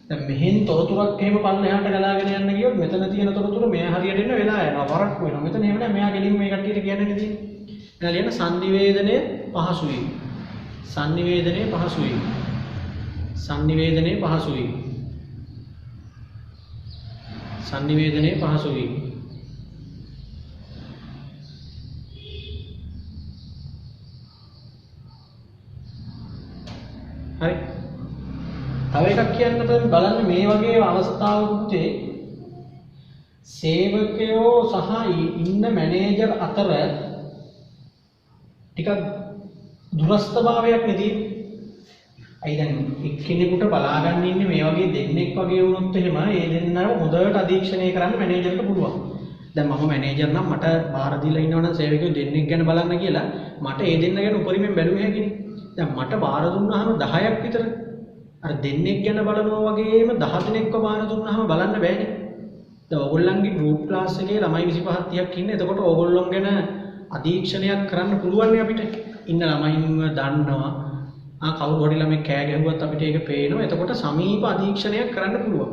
දැන් මෙහෙන් තොරතුරක් එහෙම පල්ලෙහාට ගලාගෙන යන්න ගියොත් මෙතන තියෙන තොරතුර මෙයා හරියට එන්න වෙලා යනවා වරක් වෙනවා. මෙතන එහෙම නෑ මෙයා ගෙලින් මේ කට්ටියට කියන්නනේ තියෙන්නේ. එහෙනම් ලියන්න සංනිවේදනය පහසු වීම. සංනිවේදනය පහසු වීම. සංනිවේදනය පහසු වීම. සංනිවේදනය පහසු වීම. හරි. තව එකක් කියන්න බලන්න මේ වගේ අවස්ථාවකදී සේවකයෝ සහ ඉන්න මැනේජර් අතර ටිකක් දුරස්ථභාවයක් නෙදී. අයි දැන් එක්කෙනෙකුට බලා ගන්න ඉන්නේ මේ වගේ දෙන්නෙක් වගේ වුණොත් එහෙම ඒ දෙන්නව හොඳට අධීක්ෂණය කරන්න මැනේජර්ට පුළුවන්. දැන් මම මැනේජර් නම් මට බාර දීලා ඉන්නවනම් සේවකයෝ දෙන්නෙක් ගැන බලන්න කියලා මට ඒ දෙන්න ගැන උපරිමයෙන් බැලුවේ හැකිනේ. දැන් මට බාර දුන්නාම 10ක් විතර අර දෙන්නෙක් ගැන බලනවා වගේම 10 දෙනෙක්ව බාර දුන්නාම බලන්න බෑනේ. දැන් ඕගොල්ලන්ගේ ගෲප් ක්ලාස් එකේ ළමයි 25 30ක් ඉන්නේ. එතකොට ඕගොල්ලොන් ගැන අධීක්ෂණයක් කරන්න පුළුවන් නේ අපිට. ඉන්න ළමයින්ව දන්නවා. කවුරු හරි ළමෙක් කෑ ගැහුවත් අපිට ඒක පේනවා. එතකොට සමීප අධීක්ෂණයක් කරන්න පුළුවන්.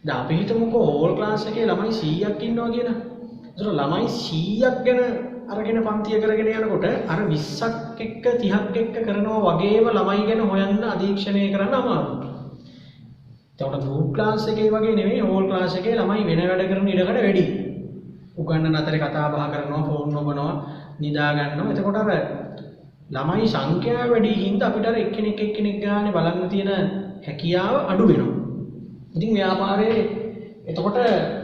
දැන් අපි හිතමුකෝ ඕල් ක්ලාස් එකේ ළමයි 100ක් ඉන්නවා කියලා. ඒතර ළමයි 100ක් ගැන අරගෙන පන්තිය කරගෙන යනකොට අර 20ක් එක්ක 30ක් එක්ක කරනවා වගේම ළමයි ගැන හොයන්න අධීක්ෂණය කරන්න අමාරුයි. එතකොට ගෲප් ක්ලාස් එකේ වගේ නෙමෙයි ඕල් ක්ලාස් එකේ ළමයි වෙන වැඩ කරන ඉඩකඩ වැඩි. උගන්නන අතරේ කතා බහ කරනවා, ෆෝන් නොබනවා, නිදා ගන්නවා. එතකොට අර ළමයි සංඛ්‍යාව වැඩි හින්දා අපිට අර එක්කෙනෙක් ගානේ බලන්න තියෙන හැකියාව අඩු වෙනවා. ඉතින් ව්‍යාපාරයේ එතකොට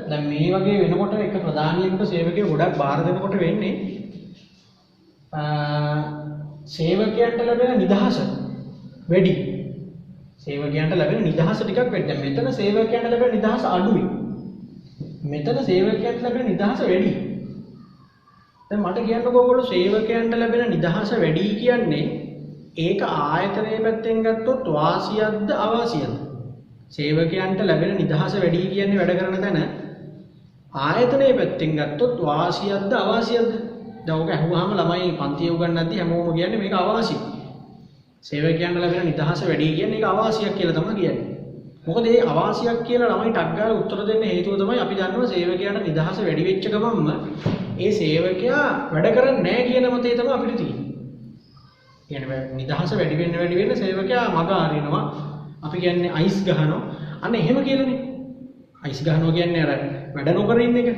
දැන් මේ වගේ වෙනකොට එක ප්‍රධානියෙකුට සේවකයෙකු ගොඩක් බාර දෙනකොට වෙන්නේ සේවකයන්ට ලැබෙන නිදහස වැඩි. සේවකයන්ට ලැබෙන නිදහස ටිකක් වැඩි. දැන් මෙතන සේවකයන්ට ලැබෙන නිදහස අඩුයි. මෙතන සේවකයන්ට ලැබෙන නිදහස වැඩි. දැන් මට කියන්නකෝ ඔයගොල්ලෝ සේවකයන්ට ලැබෙන නිදහස වැඩි කියන්නේ ඒක ආයතනයේ පැත්තෙන් ගත්තොත් වාසියක්ද අවාසියක්ද? සේවකයන්ට ලැබෙන නිදහස වැඩි කියන්නේ වැඩ කරන තැන ආයතනයේ පැත්තෙන් ගත්තොත් වාසියක්ද අවාසියක්ද? දැන් ඔක අහුවාම ළමයි පන්තිය උගන්වද්දි හැමෝම කියන්නේ මේක අවාසිය. සේවකයන්ට ලැබෙන නිදහස වැඩි කියන්නේ ඒක අවාසියක් කියලා තමයි කියන්නේ. මොකද මේ අවාසියක් කියලා ළමයි ටක් ගාලා උත්තර දෙන්න හේතුව තමයි අපි දන්නවා සේවකයන්ට නිදහස වැඩි වෙච්ච ගමන්ම ඒ සේවකයා වැඩ කරන්නේ නැහැ කියන මතය තමයි අපිට තියෙන්නේ. කියන්නේ නිදහස වැඩි වෙන්න සේවකයා මග අරිනවා. අපි කියන්නේ අයිස් ගහනවා. අන්න එහෙම කියලානේ. අයිස් ගහනවා කියන්නේ අර වැඩ නොකර ඉන්න එක.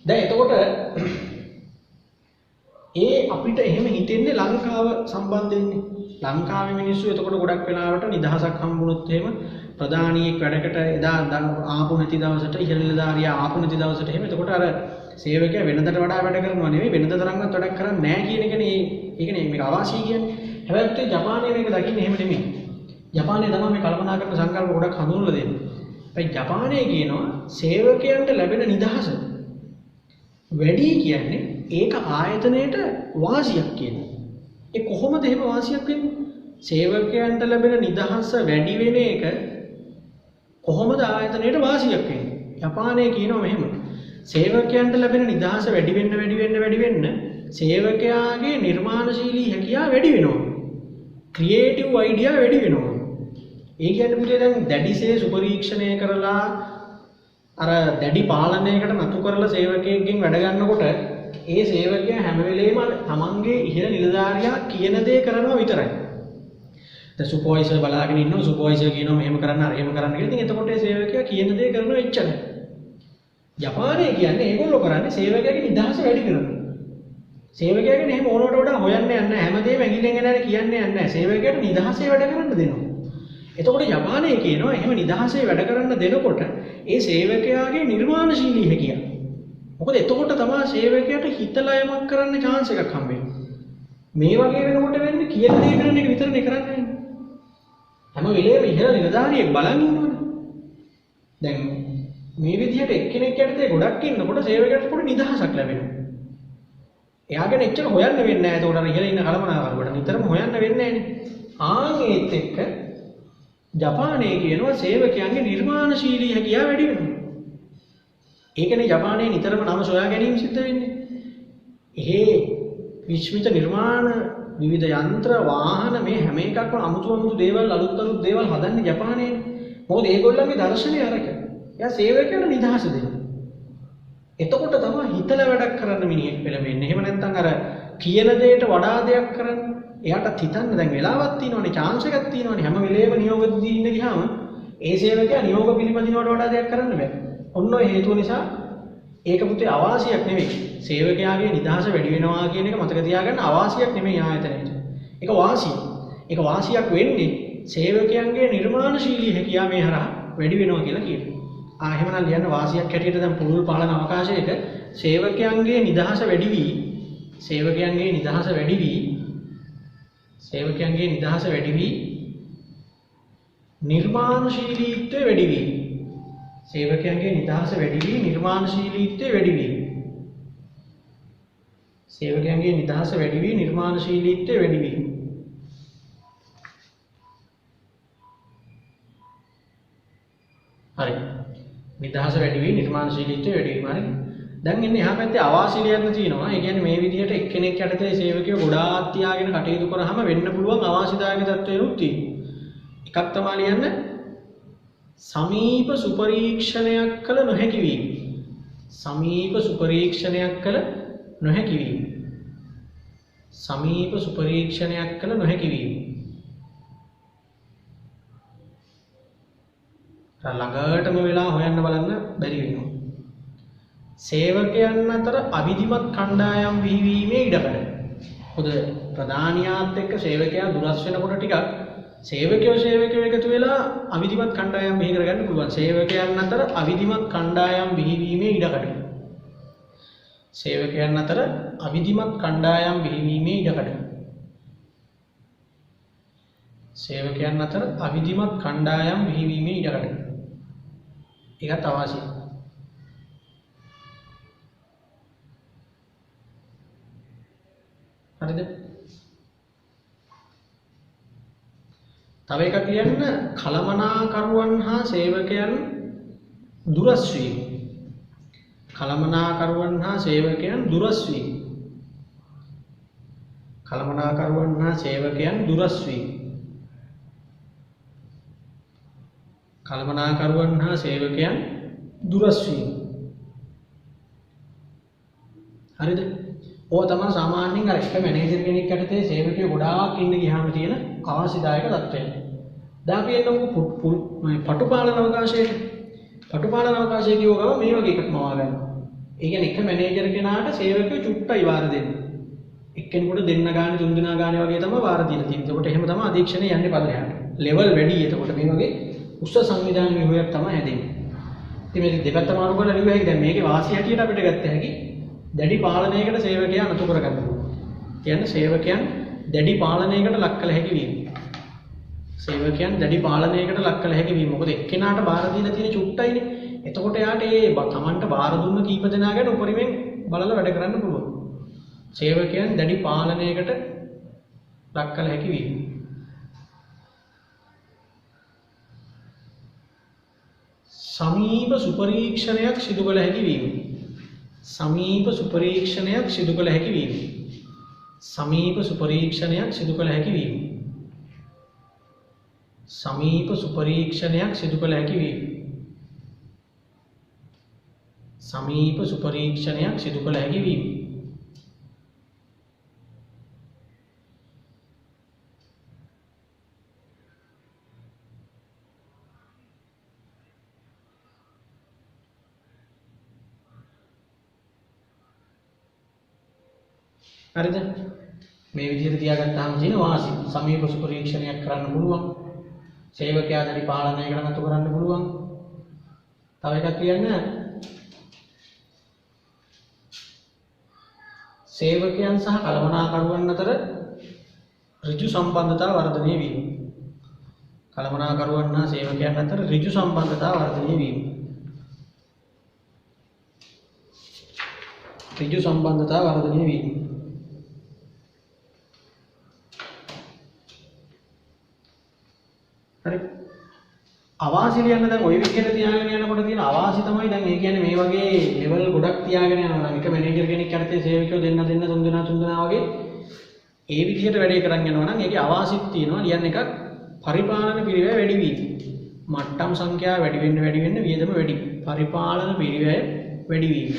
දැන් එතකොට අපිට එහෙම හිතෙන්නේ ලංකාව සම්බන්ධෙන්නේ. ලංකාවේ මිනිස්සු එතකොට ගොඩක් වෙලාවට නිදහසක් හම්බුනොත් එහෙම ප්‍රධානියෙක් වැඩකට එදා ආපු නැති දවසට ඉහළ නිලධාරියා ආපු නැති දවසට එහෙම එතකොට අර සේවකයා වෙනදට වඩා වැඩ කරනවා නෙවෙයි වෙනද තරම්වත් වැඩක් කරන්නේ නැහැ කියන එකනේ. ඒකනේ මේක අවාසිය කියන්නේ. හැබැයි ජපානයේ මේක දකින්නේ එහෙම නෙමෙයි. ජපානයේ තමයි මේ කල්පනා කරන සංකල්ප ගොඩක් හඳුන්වලා දෙන්නේ. හැබැයි ජපානයේ කියනවා සේවකයන්ට ලැබෙන නිදහස වැඩි කියන්නේ ඒක ආයතනයේට වාසියක් කියනවා. ඒ කොහොමද එහෙම වාසියක් වෙන්නේ? සේවකයන්ට ලැබෙන නිදහස වැඩි වෙන එක කොහොමද ආයතනයේට වාසියක් වෙන්නේ? ජපානයේ කියනවා මෙහෙම. සේවකයන්ට ලැබෙන නිදහස වැඩි වෙන්න සේවකයාගේ නිර්මාණශීලී හැකියාව වැඩි වෙනවා. ක්‍රියේටිව් අයිඩියා වැඩි වෙනවා. ඒ කියන්නේ පුතේ දැන් දැඩිසේ සුපරීක්ෂණය කරලා අර දැඩි පාලනයකට නතු කරලා සේවකයෙක්ගෙන් වැඩ ගන්නකොට ඒ සේවකයා හැම වෙලේම තමන්ගේ ඉහළ නිලධාරියා කියන දේ කරනවා විතරයි. දැන් සුපර්වයිසර් බලාගෙන ඉන්නවා සුපර්වයිසර් කියනවා මෙහෙම කරන්න අර එහෙම කරන්න කියලා. ඉතින් එතකොට ඒ සේවකයා කියන දේ කරනවා එච්චරයි. ජපානයේ කියන්නේ ඒගොල්ලෝ කරන්නේ සේවකයාගේ නිදහස වැඩි කරනවා. සේවකයාගෙන එහෙම ඕනකට වඩා හොයන්න යන්නේ නැහැ. හැමදේම ඇඟිල්ලෙන් එනහැර කියන්නේ නැහැ. සේවකයාට නිදහසේ වැඩ කරන්න දෙනවා. එතකොට ජපානයේ කියනවා එහෙම නිදහසේ වැඩ කරන්න දෙනකොට ඒ සේවකයාගේ නිර්මාණශීලී හැකියාව. මොකද එතකොට තමයි සේවකයාට හිතලා යමක් කරන්න chance එකක් හම්බෙන්නේ. මේ වගේ වෙනකොට වෙන්නේ කියන දේ කරන එක විතරනේ කරන්නේ. හැම වෙලේම ඉහළ නිලධාරියෙක් බලන් ඉන්නවනේ. දැන් මේ විදිහට එක්කෙනෙක් යටතේ ගොඩක් ඉන්නකොට සේවකයාට පොඩි නිදහසක් ලැබෙනවා. එයාගෙන එච්චර හොයන්න වෙන්නේ නැහැ. ඒතකොට අර ඉහළ ඉන්න කලමනාකරුවට නිතරම හොයන්න වෙන්නේ නැහැනේ. ඒත් එක්ක ජපානයේ කියනවා සේවකයන්ගේ නිර්මාණශීලී හැකියාව වැඩි වෙනවා. ඒකනේ ජපානයේ නිතරම නම සොයා ගැනීම සිද්ධ වෙන්නේ. එහේ විශ්මිත නිර්මාණ විවිධ යන්ත්‍ර වාහන මේ හැම එකක්ම අමුතු අමුතු දේවල් අලුත් දේවල් හදන්නේ ජපානයේනේ. මොකද ඒගොල්ලන්ගේ දර්ශනය අරක. එයා සේවකයන්ට නිදහස දෙනවා. එතකොට තමයි හිතලා වැඩක් කරන්න මිනිහෙක් පෙළඹෙන්නේ. එහෙම නැත්නම් අර කියන දෙයට වඩා දෙයක් කරන්න. එයාටත් හිතන්න දැන් වෙලාවක් තියෙනවනේ, chance එකක් තියෙනවනේ. හැම වෙලේම නියෝග දී ඉන්න ගියාම ඒ සේවකයා නියෝග පිළිපදිනවට වඩා දෙයක් කරන්න බෑ. ඔන්න ඔය හේතුව නිසා ඒක පුතේ අවාසියක් නෙවෙයි. සේවකයාගේ නිදහස වැඩි වෙනවා කියන එක මතක තියාගන්න අවාසියක් නෙමෙයි ආයතනයේ. ඒක වාසියක්. ඒක වාසියක් වෙන්නේ සේවකයන්ගේ නිර්මාණශීලී හැකියාව මේ හරහා වැඩි වෙනවා කියලා කියනවා. එහෙමනම් ලියන්න වාසියක් හැටියට දැන් පුළුල් පාලන අවකාශයක සේවකයන්ගේ නිදහස වැඩි වී නිර්මාණශීලීත්වය වැඩි වී සේවකයන්ගේ නිදහස වැඩි වී නිර්මාණශීලීත්වය වැඩි වී සේවකයන්ගේ නිදහස වැඩි වී නිර්මාණශීලීත්වය වැඩි වී හරි නිදහස වැඩි වී නිර්මාණශීලීත්වය වැඩි වීම හරි දැන් ඉන්නේ එහා පැත්තේ අවාසි ලියන්න තියෙනවා ඒ කියන්නේ මේ විදිහට එක්කෙනෙක් යටතේ සේවකයෝ ගොඩාක් තියාගෙන කටයුතු කරාම වෙන්න පුළුවන් අවාසිදායක තත්ත්වයනුත් තියෙනවා එකක් තමයි ලියන්න සමීප සුපරීක්ෂණයක් කළ නොහැකි වීම සමීප සුපරීක්ෂණයක් කළ නොහැකි වීම සමීප සුපරීක්ෂණයක් කළ නොහැකි වීම ළඟටම වෙලා හොයන්න බලන්න බැරි වෙනවා සේවකයන් අතර අවිධිමත් කණ්ඩායම් බිහිවීමේ ඉඩකඩ පොද ප්‍රධානියාත් එක්ක සේවකයා දුරස් වෙනකොට ටිකක් සේවකයෝ එකතු වෙලා අවිධිමත් කණ්ඩායම් බිහි කරගන්න පුළුවන් සේවකයන් අතර අවිධිමත් කණ්ඩායම් බිහිවීමේ ඉඩකඩ සේවකයන් අතර අවිධිමත් කණ්ඩායම් බිහිවීමේ ඉඩකඩ සේවකයන් අතර අවිධිමත් කණ්ඩායම් බිහිවීමේ ඉඩකඩ ඒකත් අවශ්‍යයි හරිද තව එකක් ලියන්න කලමනාකරුවන් හා සේවකයන් දුරස් වීම කලමනාකරුවන් හා සේවකයන් දුරස් වීම කලමනාකරුවන් හා සේවකයන් දුරස් වීම කලමනාකරුවන් හා සේවකයන් දුරස් වීම හරිද ඕක තමයි සාමාන්‍යයෙන් අර එක මැනේජර් කෙනෙක් යටතේ සේවකයෝ ගොඩාක් ඉන්න ගියාම තියෙන අවශ්‍යදායක තත්ත්වය. දැන් අපි එන්නකො පටුපාලන අවකාශයේ. පටුපාලන අවකාශයේ කියව ගම මේ වගේ එකක් මවා ගන්න. ඒ කියන්නේ එක මැනේජර් කෙනාට සේවකයෝ චුට්ටයි වාර දෙන්න. එක්කෙනෙකුට දෙන්න ගානේ තුන් දෙනා ගානේ වගේ තමයි වාර දීලා තියෙන්නේ. ඒකට එහෙම තමයි අධීක්ෂණය යන්නේ පල්ලෙහාට. ලෙවල් වැඩි. ඒකට මේ වගේ උස්ස සංවිධාන විභාගයක් තමයි හැදෙන්නේ. ඉතින් මේක දෙපැත්ත මාරු කරලා ලියුවා හැකි. දැන් මේකේ වාසිය හැටියට අපිට ගත්ත හැකි. දැඩි පාලනයකට සේවකයන් නතු කරගන්න පුළුවන්. කියන්නේ සේවකයන් දැඩි පාලනයකට ලක් කළ හැකි වීම. සේවකයන් දැඩි පාලනයකට ලක් කළ හැකි වීම. මොකද එක්කෙනාට බාර දීලා තියෙන චුට්ටයිනේ. එතකොට යාට ඒ තමන්ට බාර දුන්න කීප දෙනා ගැන උපරිමයෙන් බලලා වැඩ කරන්න පුළුවන්. සේවකයන් දැඩි පාලනයකට ලක් කළ හැකි වීම. සමීප සුපරීක්ෂණයක් සිදු කළ හැකි වීම. සමීප සුපරීක්ෂණයක් සිදු කළ හැකි වීම. සමීප සුපරීක්ෂණයක් සිදු කළ හැකි වීම. සමීප සුපරීක්ෂණයක් සිදු කළ හැකි වීම. සමීප සුපරීක්ෂණයක් සිදු කළ හැකි වීම. හරිද? මේ විදිහට තියාගත්තාම තියෙන වාසි. සමීප සුපරීක්ෂණයක් කරන්න පුළුවන්. සේවකයා දැඩි පාලනයකට නතු කරන්න පුළුවන්. තව එකක් කියන්න සේවකයන් සහ කළමනාකරුවන් අතර ඍජු සම්බන්ධතාව වර්ධනය වීම. කළමනාකරුවන් හා සේවකයන් අතර ඍජු සම්බන්ධතාව වර්ධනය වීම. ඍජු සම්බන්ධතාව වර්ධනය වීම. හරි. අවාසි ලියන්න දැන් ওই විදිහට තියාගෙන යනකොට තියෙන අවාසි තමයි දැන් ඒ කියන්නේ මේ වගේ ලෙවල් ගොඩක් තියාගෙන යනවා නම් එක මැනේජර් කෙනෙක් යටතේ සේවකයෝ දෙන්න තුන් දෙනා වගේ ඒ විදිහට වැඩේ කරන් යනවා නම් ඒකේ අවාසිත් තියෙනවා. ලියන්න එකක් පරිපාලන පිරිවැය වැඩි වීම. මට්ටම් සංඛ්‍යාව වැඩි වෙන්න වියදම වැඩි. පරිපාලන පිරිවැය වැඩි වීම.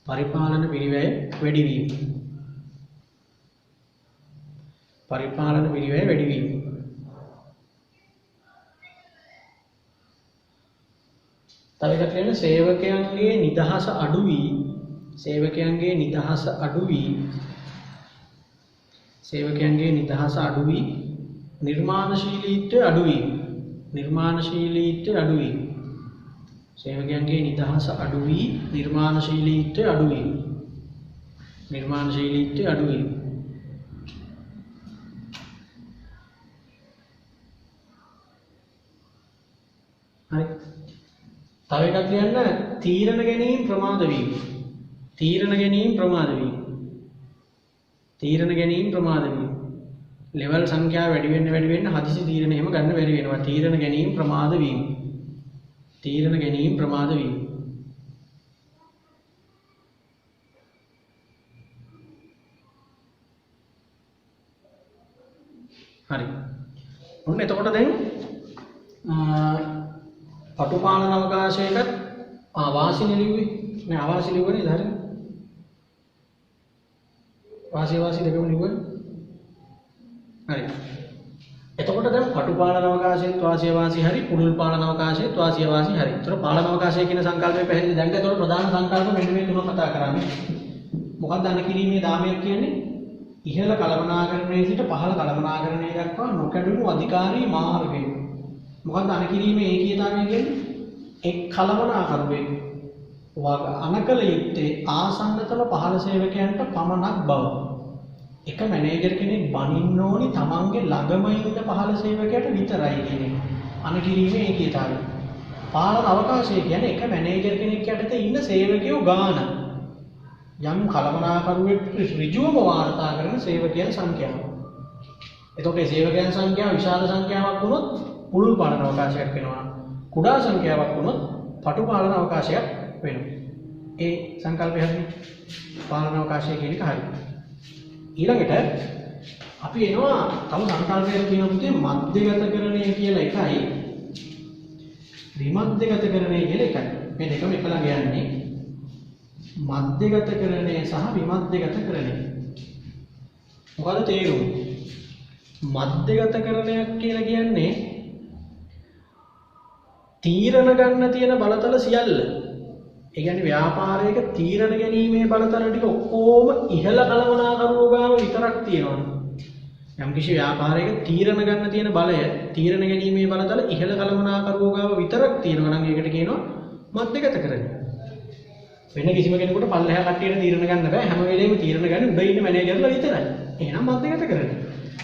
පරිපාලන පිරිවැය වැඩි වීම. පරිපාලන පිරිවැය වැඩි වීම. තව එකක් කියන සේවකයන්ගේ නිදහස අඩු වී සේවකයන්ගේ නිදහස අඩු වී සේවකයන්ගේ නිදහස අඩු වී නිර්මාණශීලීත්වය අඩු වී නිර්මාණශීලීත්වය අඩු වී සේවකයන්ගේ නිදහස අඩු වී නිර්මාණශීලීත්වය අඩු වී නිර්මාණශීලීත්වය අඩු වී හරි. තව එකක් කියන්න තීරණ ගැනීම ප්‍රමාද වීම. තීරණ ගැනීම ප්‍රමාද වීම. තීරණ ගැනීම ප්‍රමාද වීම. ලෙවල් සංඛ්‍යාව වැඩි වෙන්න හදිසි තීරණ එහෙම ගන්න බැරි වෙනවා. තීරණ ගැනීම ප්‍රමාද වීම. තීරණ ගැනීම ප්‍රමාද වීම. හරි. ඔන්න එතකොට දැන් පටුපාලන අවකාශයකට වාසි නෙලිව්වේ නෑ අවාසි ලිව්වනේ නේද? හරිද? වාසි දෙකම ලිව්වනේ. හරි. එතකොට දැන් පටුපාලන අවකාශයේත් වාසි හරි පුළුල් පාලන අවකාශයේත් වාසි හරි. ඒතර පාලන අවකාශය කියන සංකල්පය පැහැදිලි. දැන් ඒතර ප්‍රධාන සංකල්ප මෙන්න මේ තුන කතා කරන්නේ. මොකක්ද අනකිරීමේ දාමයක් කියන්නේ? ඉහළ කළමනාකරණයේ සිට පහළ කළමනාකරණය දක්වා නොකඩුණු අධිකාරී මාර්ගය. මොකක්ද අනකිරීමේ ඒකීයතාවය කියන්නේ? එක් කළමනාකරුවෙක් අනකල යුත්තේ ආසන්නතම පහළ සේවකයන්ට පමණක් බව. එක මැනේජර් කෙනෙක් බනින්න ඕනි තමන්ගේ ළඟම ඉන්න පහළ සේවකයට විතරයි කියන්නේ. අනකිරීමේ ඒකීයතාවය. පාලන අවකාශය කියන්නේ එක මැනේජර් කෙනෙක් යටතේ ඉන්න සේවකයෝ ගාන. යම් කළමනාකරුවෙක් ඍජුවම වාර්තා කරන සේවකයන් සංඛ්‍යාව. එතකොට මේ සේවකයන් සංඛ්‍යාව විශාල සංඛ්‍යාවක් වුණොත් පුළුල් පාලන අවකාශයක් වෙනවා. කුඩා සංඛ්‍යාවක් වුණොත් පටු පාලන අවකාශයක් වෙනවා. ඒ සංකල්පය හරිනේ. පාලන අවකාශය කියන එක හරියි. ඊළඟට අපි එනවා තව සංකල්පයක් තියෙනවා පුතේ මධ්‍යගතකරණය කියලා එකයි විමධ්‍යගතකරණය කියලා එකයි. මේ දෙකම එක ළඟ යන්නේ. මධ්‍යගතකරණය සහ විමධ්‍යගතකරණය. මොකද තේරුම? මධ්‍යගතකරණයක් කියලා කියන්නේ තීරණ ගන්න තියෙන බලතල සියල්ල. ඒ කියන්නේ ව්‍යාපාරයක තීරණ ගැනීමේ බලතල ටික ඔක්කොම ඉහළ කළමනාකරුවෝ ගාව විතරක් තියෙනවා. යම්කිසි ව්‍යාපාරයක තීරණ ගන්න තියෙන බලය, තීරණ ගැනීමේ බලතල ඉහළ කළමනාකරුවෝ ගාව විතරක් තියෙනවා නම් ඒකට කියනවා මධ්‍යගතකරණය. වෙන කිසිම කෙනෙකුට පල්ලෙහා කට්ටියට තීරණ ගන්න බෑ. හැම වෙලේම තීරණ ගන්න උඩ ඉන්න මැනේජර්ලා විතරයි. එහෙනම් මධ්‍යගතකරණය.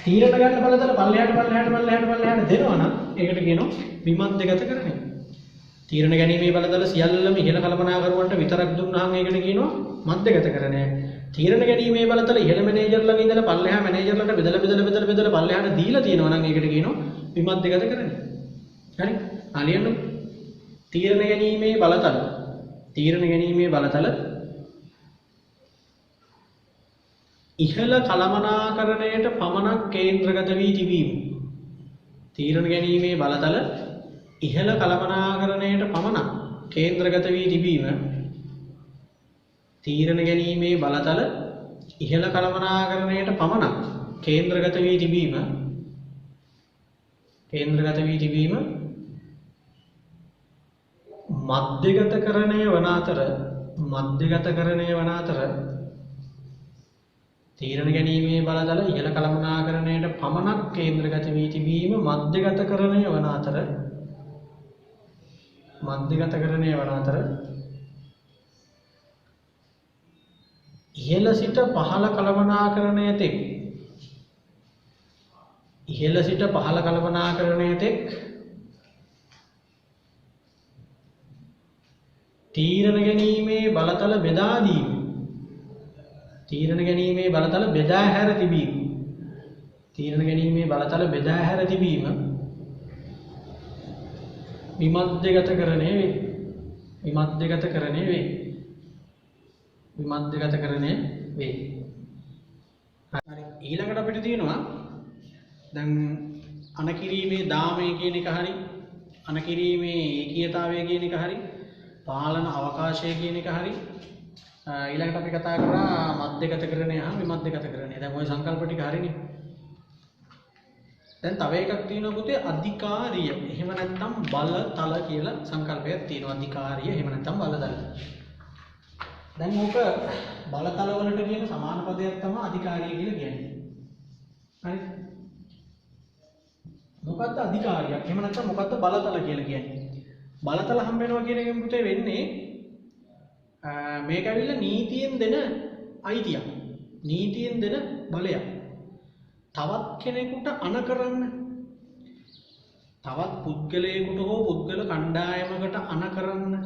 තීරණ ගන්න බලතල පල්ලෙහාට දෙනවා නම් ඒකට කියනවා විමධ්‍යගතකරණය. තීරණ ගැනීමේ බලතල සියල්ලම ඉහළ කළමනාකරුවන්ට විතරක් දුන්නාම ඒකට කියනවා මධ්‍යගතකරණය. තීරණ ගැනීමේ බලතල ඉහළ මැනේජර්ලා ඉඳලා පල්ලෙහා මැනේජර්ලාට බෙදලා පල්ලෙහාට දීලා තියෙනවා නම් ඒකට කියනවා විමධ්‍යගතකරණය. හරි? අලියන්න තීරණ ගැනීමේ බලතල ඉහළ කළමනාකරණයට පමණක් කේන්ද්‍රගත වී තිබීම. තීරණ ගැනීමේ බලතල ඉහළ කළමනාකරණයට පමණක් කේන්ද්‍රගත වී තිබීම තීරණ ගැනීමේ බලතල ඉහළ කළමනාකරණයට පමණක් කේන්ද්‍රගත වී තිබීම මධ්‍යගතකරණය වන අතර තීරණ ගැනීමේ බලතල ඉහළ කළමනාකරණයට පමණක් කේන්ද්‍රගත වී තිබීම මධ්‍යගතකරණය වන අතර ඉහළ සිට පහළ කළමනාකරණය තෙක් තීරණ ගැනීමේ බලතල බෙදා හැර තිබීම විමධ්‍යගතකරණය වේ. හරි ඊළඟට අපිට තියෙනවා දැන් අනකිරීමේ දාමය කියන එක හරි අනකිරීමේ ඒකීයතාවය කියන එක හරි පාලන අවකාශය කියන එක හරි ඊළඟට අපි කතා කරා මධ්‍යගතකරණය හා විමධ්‍යගතකරණය. දැන් ওই සංකල්ප ටික හරිනේ. දැන් තව එකක් තියෙනවා පුතේ අධිකාරිය. එහෙම නැත්නම් බලතල කියලා සංකල්පයක් තියෙනවා. අධිකාරිය එහෙම නැත්නම් බලතල. දැන් ඕක බලතල වලට කියන සමාන පදයක් තමයි අධිකාරිය කියලා කියන්නේ. හරි. මොකක්ද අධිකාරියක්? එහෙම නැත්නම් මොකක්ද බලතල කියලා කියන්නේ? බලතල හම්බ වෙනවා කියන එකෙන් පුතේ වෙන්නේ මේක ඇවිල්ලා නීතියෙන් දෙන අයිතියක්. නීතියෙන් දෙන බලයක්. තවත් කෙනෙකුට අණ කරන්න. තවත් පුද්ගලයෙකුට හෝ පුද්ගල කණ්ඩායමකට අණ කරන්න.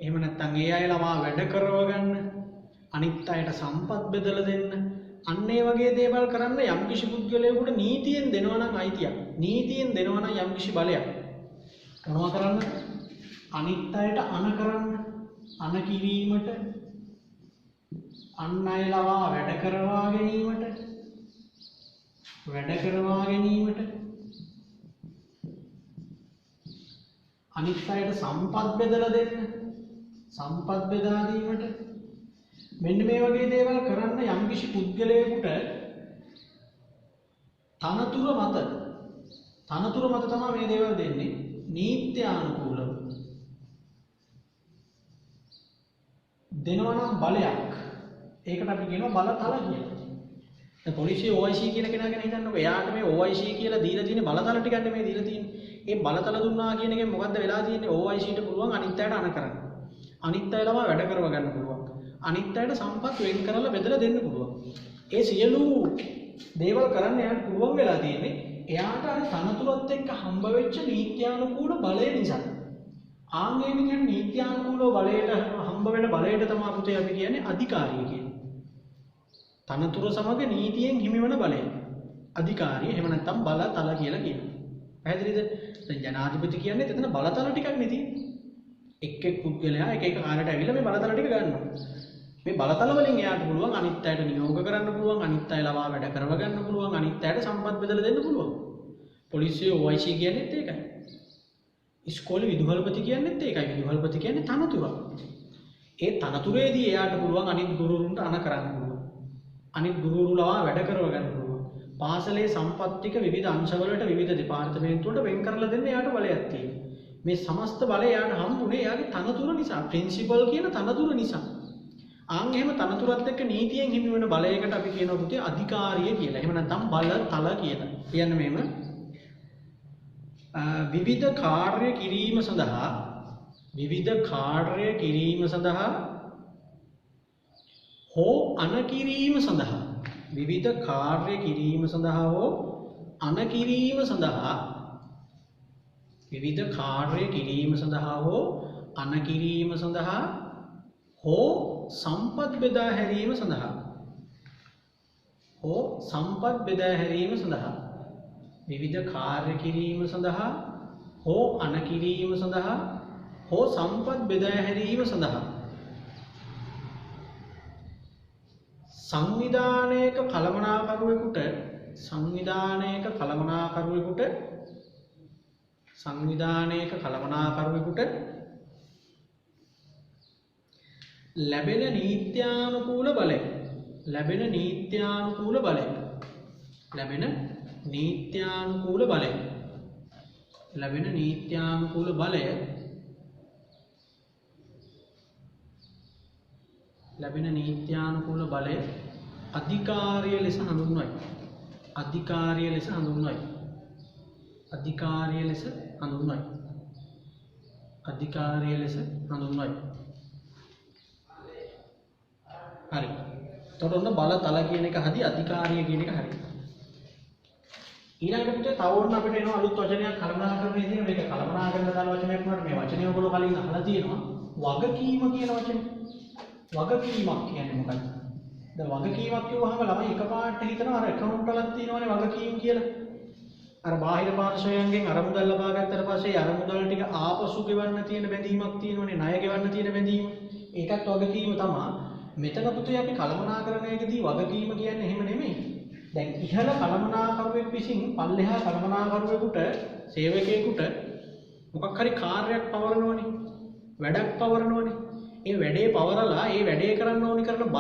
එහෙම නැත්නම් ඒ අයලවා වැඩ කරව ගන්න. අනිත් අයට සම්පත් බෙදලා දෙන්න. අන්න ඒ වගේ දේවල් කරන්න යම්කිසි පුද්ගලයෙකුට නීතියෙන් දෙනවා නම් අයිතියක්. නීතියෙන් දෙනවා නම් යම්කිසි බලයක්. මොනවා කරන්න? අනිත් අයට අණ කරන්න. අණ කිරීමට අන් අයලවා වැඩ කරවා ගැනීමට අනිත් අයට සම්පත් බෙදලා දෙන්න. සම්පත් බෙදා දීමට මෙන්න මේ වගේ දේවල් කරන්න යම්කිසි පුද්ගලයෙකුට තනතුර මත තමයි මේ දේවල් දෙන්නේ නීත්‍යානුකූලව දෙනවා නම් බලයක්. ඒකට අපි කියනවා බලතල කියලා. දැන් පොලිසිය OIC කියන කෙනා ගැන හිතන්නකෝ. එයාට මේ OIC කියලා දීලා තියෙන බලතල ටිකක් නෙමෙයි දීලා තියෙන්නේ. ඒ බලතල දුන්නා කියන එකෙන් මොකද්ද වෙලා තියෙන්නේ? OICට පුළුවන් අනිත් අයට අණ කරන්න. අනිත් අය ළමා වැඩ කරව ගන්න පුළුවන්. අනිත් අයට සම්පත් වෙන් කරලා බෙදලා දෙන්න පුළුවන්. ඒ සියලු දේවල් කරන්න එයාට පුළුවන් වෙලා තියෙන්නේ එයාට අර තනතුරත් එක්ක හම්බ වෙච්ච නීත්‍යානුකූල බලය නිසා. ආන්ගේ කියන්නේ නීත්‍යානුකූල බලයට හම්බ වෙන බලයට තමයි පුතේ අපි කියන්නේ අධිකාරිය කියන්නේ. තනතුර සමග නීතියෙන් හිමිවන බලය. අධිකාරිය එහෙම නැත්නම් බලතල කියලා කියනවා. පැහැදිලිද? දැන් ජනාධිපති කියන්නේ එතන බලතල ටිකක් නේ තියෙන්නේ. එක් පුද්ගලයා එක කාර්යයට ඇවිල්ලා මේ බලතල ටික ගන්නවා. මේ බලතල වලින් එයාට පුළුවන් අනිත් අයට නියෝග කරන්න පුළුවන්, අනිත් අය ලවා වැඩ කරව ගන්න පුළුවන්, අනිත් අයට සම්පත් බෙදලා දෙන්න පුළුවන්. පොලිසිය OIC කියන්නේත් ඒකයි. ඉස්කෝලේ විදුහල්පති කියන්නේත් ඒකයි. විදුහල්පති කියන්නේ තනතුර. ඒ තනතුරේදී එයාට පුළුවන් අනිත් ගුරුවරුන්ට අණ කරන්න පුළුවන්. අනිත් ගුරුවරු ලවා වැඩ කරව ගන්න පුළුවන්. පාසලේ සම්පත් ටික විවිධ අංශවලට විවිධ දෙපාර්තමේන්තු වලට වෙන් කරලා දෙන්න එයාට බලයක් තියෙනවා. මේ සමස්ත බලය එයාට හම්බුනේ එයාගේ තනතුර නිසා, ප්‍රින්සිපල් කියන තනතුර නිසා. ආන් එහෙම තනතුරත් එක්ක නීතියෙන් හිමි වෙන බලයකට අපි කියනවා පුතේ අධිකාරිය කියලා. එහෙම නැත්නම් බලතල කියලා. කියන්නේ මේම විවිධ කාර්ය කිරීම සඳහා හෝ අණ කිරීම සඳහා විවිධ කාර්ය කිරීම සඳහා හෝ අණ කිරීම සඳහා විවිධ කාර්ය කිරීම සඳහා හෝ අණ කිරීම සඳහා හෝ සම්පත් බෙදා හැරීම සඳහා විවිධ කාර්ය කිරීම සඳහා හෝ අණ කිරීම සඳහා හෝ සම්පත් බෙදා හැරීම සඳහා සංවිධානයක කළමනාකරුවෙකුට සංවිධානයක කළමනාකරුවෙකුට ලැබෙන නීත්‍යානුකූල බලය අධිකාරිය ලෙස හඳුන්වයි. හරි. එතකොට ඔන්න බලතල කියන එක හරි අධිකාරිය කියන එක හරි. ඊළඟට තව ඔන්න අපිට එනවා අලුත් වචනයක් කළමනාකරණයේ තියෙන මේක කළමනාකරන දාන වචනයක් වුණාට මේ වචනේ ඔයගොල්ලෝ කලින් අහලා තියෙනවා වගකීම කියන වචනේ. වගකීමක් කියන්නේ මොකක්ද? දැන් වගකීමක් කිව්වහම ළමයි එකපාරට හිතනවා අර account වලක් තියෙනවනේ වගකීම් කියලා. අර බාහිර පාර්ශවයන්ගෙන් අරමුදල් ලබා ගත්තට පස්සේ අරමුදල් ටික ආපසු ගෙවන්න තියෙන බැඳීමක් තියෙනවනේ ණය ගෙවන්න තියෙන බැඳීම. ඒකත් වගකීම තමයි. මෙතන පුතේ අපි කළමනාකරණයකදී වගකීම කියන්නේ එහෙම නෙමෙයි. දැන් ඉහළ කළමනාකරුවෙක් විසින් පල්ලෙහා කළමනාකරුවෙකුට සේවකයෙකුට මොකක් හරි කාර්යයක් පවරනවනේ. වැඩක් පවරනවනේ. ඒ වැඩේ පවරලා ඒ වැඩේ කරන්න ඕනි කරන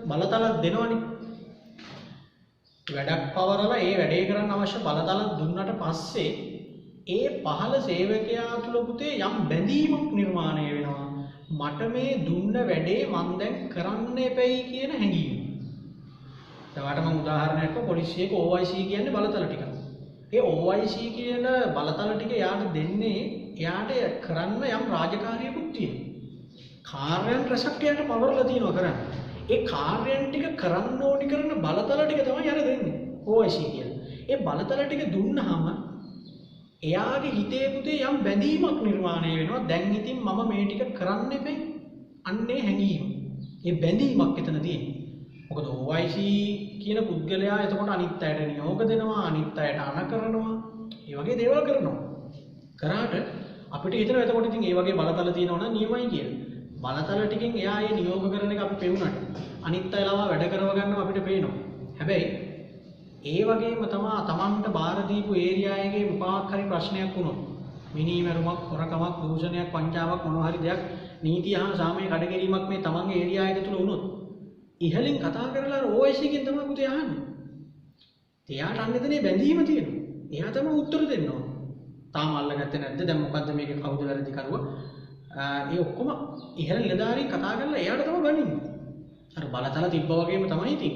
බලතල දෙනවනේ. වැඩක් පවරලා ඒ වැඩේ කරන්න අවශ්‍ය බලතල දුන්නට පස්සේ ඒ පහළ සේවකයා තුළ පුතේ යම් බැඳීමක් නිර්මාණය වෙනවා. මට මේ දුන්න වැඩේ මම දැන් කරන්න එපයි කියන හැඟීම. ඒකට මම උදාහරණයක් කිව්වා පොලිසියක OIC කියන්නේ බලතල ටික. ඒ OIC කියන බලතල ටික යාට දෙන්නේ එයාට කරන්න යම් රාජකාරියකුත් තියෙනවා. කාර්යයන් රැසක් යට පවරලා තියෙනවා කරන්න. ඒ කාර්යයන් ටික කරන්න ඕනි කරන බලතල ටික තමයි අර දෙන්නේ. OIC කියලා. ඒ බලතල ටික දුන්නාම එයාගේ හිතේ පුතේ යම් බැඳීමක් නිර්මාණය වෙනවා. දැන් ඉතින් මම මේ ටික කරන්න එපේ. අන්නේ හැඟීම. ඒ බැඳීමක් එතන තියෙන්නේ. මොකද OIC කියන පුද්ගලයා එතකොට අනිත් අයට නියෝග දෙනවා, අනිත් අයට අණ කරනවා. ඒ වගේ දේවල් කරනවා. කරාට අපිට හිතෙනවා එතකොට ඉතින් ඒ වගේ බලතල තියෙනවා නම් නියමයි කියලා. බලතල ටිකෙන් එයා ඒ නියෝග කරන එක අපි පෙවුනට අනිත් අය ළමා වැඩ කරව ගන්නවා අපිට පේනවා. හැබැයි ඒ වගේම තමයි තමන්ට බාර දීපු ඒරියා එකේ මොකක් හරි ප්‍රශ්නයක් වුණොත් මිනීමැරුමක්, හොරකමක්, දූෂණයක්, වංචාවක් මොනවා හරි දෙයක් නීතිය හා සාමයේ කඩකිරීමක් මේ තමන්ගේ ඒරියා එක තුල වුණොත් ඉහලින් කතා කරලා OIC එකෙන් තමයි පුතේ අහන්නේ. එයාට අන්නේතනේ බැඳීම තියෙනවා. එයා තමයි උත්තර දෙන්න ඕන. තාම අල්ලගත්තේ නැද්ද? දැන් මොකද්ද මේකේ කවුද වැරදි කරුවා? ඒ ඔක්කොම ඉහළ නිලධාරින් කතා කරලා එයාට තමයි ගනින්නේ. අර බලතල තිබ්බ වගේම තමයි ඉතින්.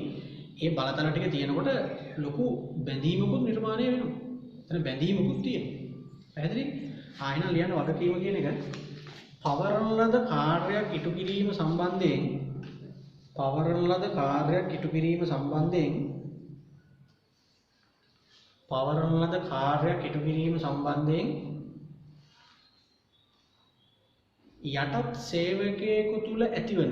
ඒ බලතල ටික තියෙනකොට ලොකු බැඳීමකුත් නිර්මාණය වෙනවා. එතන බැඳීමකුත් තියෙනවා. පැහැදිලි? ආයෙන ලියන්න වගකීම කියන එක පවරන ලද කාර්යයක් ඉටු කිරීම සම්බන්ධයෙන් යටත් සේවකයෙකු තුල ඇතිවන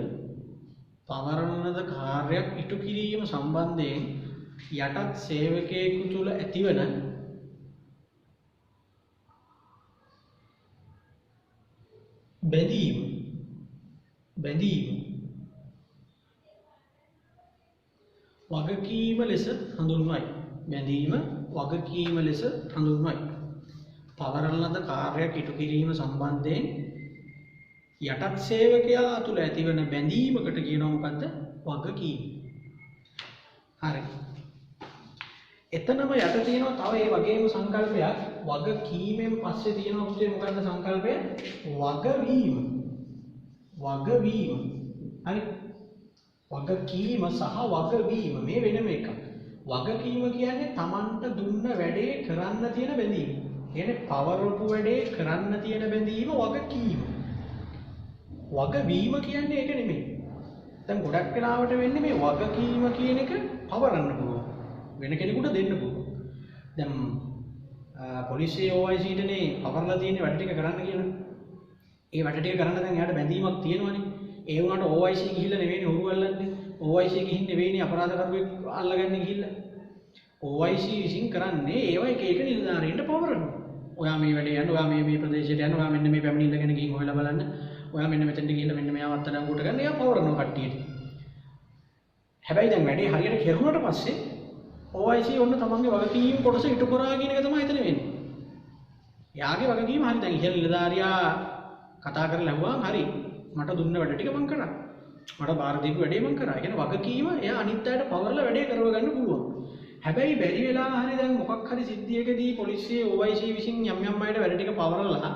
බැඳීම වගකීම ලෙස හඳුන්වයි. පවරන ලද කාර්යයක් ඉටු කිරීම සම්බන්ධයෙන් යටත් සේවකයා තුළ ඇතිවන බැඳීමකට කියනවා මොකද්ද? වගකීම. හරි. එතනම යට තියෙනවා තව ඒ වගේම සංකල්පයක්. වගකීමෙන් පස්සේ තියෙනවා පුතේ මොකද්ද සංකල්පය? වගවීම. හරි. වගකීම සහ වගවීම මේ වෙනම එකක්. වගකීම කියන්නේ Tamanට දුන්න වැඩේ කරන්න තියෙන බැඳීම. කියන්නේ පවරපු වැඩේ කරන්න තියෙන බැඳීම වගකීම. වගවීම කියන්නේ ඒක නෙමෙයි. දැන් ගොඩක් වෙලාවට වෙන්නේ මේ වගකීම කියන එක පවරන්න පුළුවන්. වෙන කෙනෙකුට දෙන්න පුළුවන්. දැන් පොලිසිය OIC ටනේ පවරලා තියෙන වැඩ ටික කරන්න කියලා. ඒ වැඩ ටික කරන්න දැන් එයාට බැඳීමක් තියෙනවනේ. ඒ වුණාට OIC ගිහිල්ලා නෙවෙයිනේ හොරු අල්ලන්නේ. OIC ගිහින් නෙවෙයිනේ අපරාධකරුවෙක් අල්ලගන්නේ ගිහිල්ලා. OIC විසින් කරන්නේ ඒවා එක එක නිලධාරීන්ට පවරනවා. ඔයා මේ වැඩේ යන්න, ඔයා මේ ප්‍රදේශයට යන්න, ඔයා මෙන්න මේ පැමිණිල්ල ගැන ගිහින් හොයලා බලන්න. ඔයා මෙන්න මෙතෙන්ට ගිහිල්ලා මෙන්න මෙයාව අත්අඩංගුවට ගන්න. එයා පවරනවා කට්ටියට. හැබැයි දැන් වැඩේ හරියට කෙරුණාට පස්සේ OIC ඔන්න තමන්ගේ වගකීම් කොටස ඉටු කරා කියන එක තමයි එතන වෙන්නේ. එයාගේ වගකීම හරි දැන් ඉහළ නිලධාරියා කතා කරලා ඇහුවාම හරි මට දුන්න වැඩ ටික මං කරා. මට බාර දීපු වැඩේ මං කරා. ඒ කියන්නේ වගකීම එයා අනිත් අයට පවර්ලා වැඩේ කරව ගන්න පුළුවන්. හැබැයි බැරි වෙලා හරි දැන් මොකක් හරි සිද්ධියකදී පොලිසිය OIC විසින් යම් යම් අයට වැඩ ටික පවර්ලා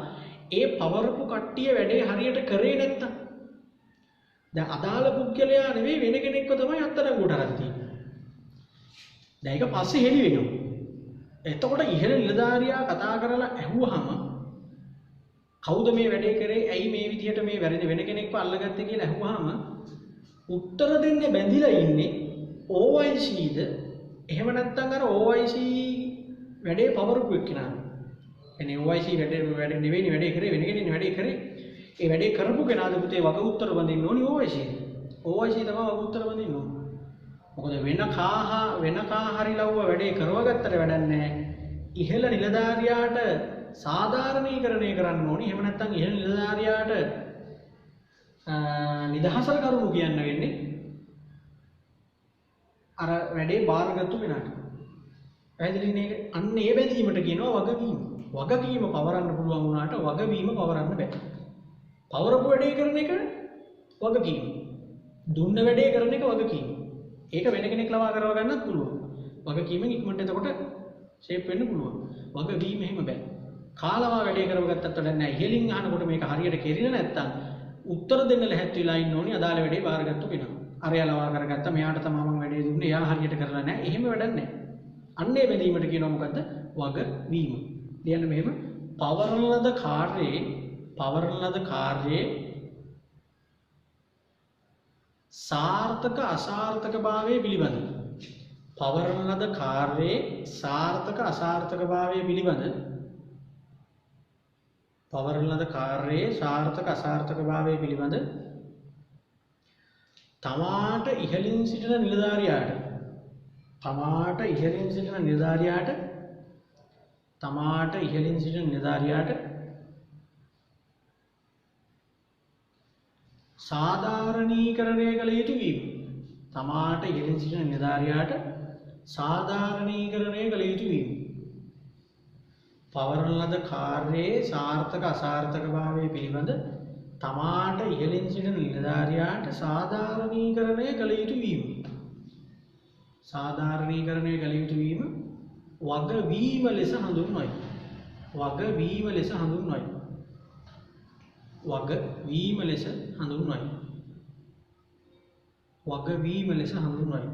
ඒ පවර්පු කට්ටිය වැඩේ හරියට කරේ නැත්තම් දැන් අදාළ පුද්ගලයා නෙවෙයි වෙන කෙනෙක්ව තමයි අත්අඩංගුවට අරන් තියෙන්නේ. දැන් ඒක පස්සේ හෙළි වෙනවා. එතකොට ඉහළ නිලධාරියා කතා කරලා ඇහුවාම කවුද මේ වැඩේ කරේ? ඇයි මේ විදිහට මේ වැරදි වෙන කෙනෙක්ව අල්ලගත්තේ කියලා ඇහුවාම උත්තර දෙන්නේ බැඳිලා ඉන්නේ OICද? එහෙම නැත්නම් අර OIC වැඩේ පවරපු එක්කෙනා. එනේ OIC වැඩ නෙවෙයි වැඩේ කරේ වෙන කෙනෙක් වැඩේ කරේ. ඒ වැඩේ කරපු කෙනාද පුතේ වග උත්තර බඳින්න ඕනි OIC. OIC තමයි වග උත්තර බඳින්න ඕනි. මොකද වෙන කා හරි ලව්ව වැඩේ කරවගත්තට වැඩක් නැහැ. ඉහළ නිලධාරියාට සාධාරණීකරණය කරන්න ඕනි. එහෙම නැත්නම් ඉහළ නිලධාරියාට නිදහසට කරුණු කියන්න වෙන්නේ අර වැඩේ බාරගත්තු කෙනාට. පැහැදිලි නේද? අන්න ඒ බැඳීමට කියනවා වගකීම. වගකීම පවරන්න පුළුවන් වුණාට වගවීම පවරන්න බෑ. පවරපු වැඩේ කරන එක වගකීම. දුන්න වැඩේ කරන එක වගකීම. ඒක වෙන කෙනෙක් ලවා කරව ගන්නත් පුළුවන්. වගකීමෙන් ඉක්මනට එතකොට ෂේප් වෙන්න පුළුවන්. වගකීම එහෙම බෑ. කාලවා වැඩේ කරව ගත්තත් වැඩක් නැහැ. ඉහෙලින් අහනකොට මේක හරියට කෙරිලා නැත්තම් උත්තර දෙන්න ලැහැත් වෙලා ඉන්න ඕනි අදාළ වැඩේ බාරගත්තු කෙනා. අරයා ලවා කරගත්තා මෙයාට තමයි මම වැඩේ දුන්නේ. එයා හරියට කරලා නැහැ. එහෙම වැඩක් නැහැ. අන්නේ බැඳීමට කියනවා මොකද්ද? වගවීම. කියන්නේ මෙහෙම පවරන ලද කාර්යයේ සාර්ථක අසාර්ථකභාවය පිළිබඳ පවරන ලද කාර්යයේ සාර්ථක අසාර්ථකභාවය පිළිබඳ පවරන ලද කාර්යයේ සාර්ථක අසාර්ථකභාවය පිළිබඳ තමාට ඉහළින් සිටින නිලධාරියාට සාධාරණීකරණය කළ යුතු වීම. තමාට ඉහළින් සිටින නිලධාරියාට සාධාරණීකරණය කළ යුතු වීම. පවරන ලද කාර්යයේ සාර්ථක අසාර්ථකභාවය පිළිබඳ තමාට ඉහළින් සිටින නිලධාරියාට සාධාරණීකරණය කළ යුතු වීම. සාධාරණීකරණය කළ යුතු වීම වගවීම ලෙස හඳුන්වයි. වගවීම ලෙස හඳුන්වයි. වගවීම ලෙස හඳුන්වයි. වගවීම ලෙස හඳුන්වයි.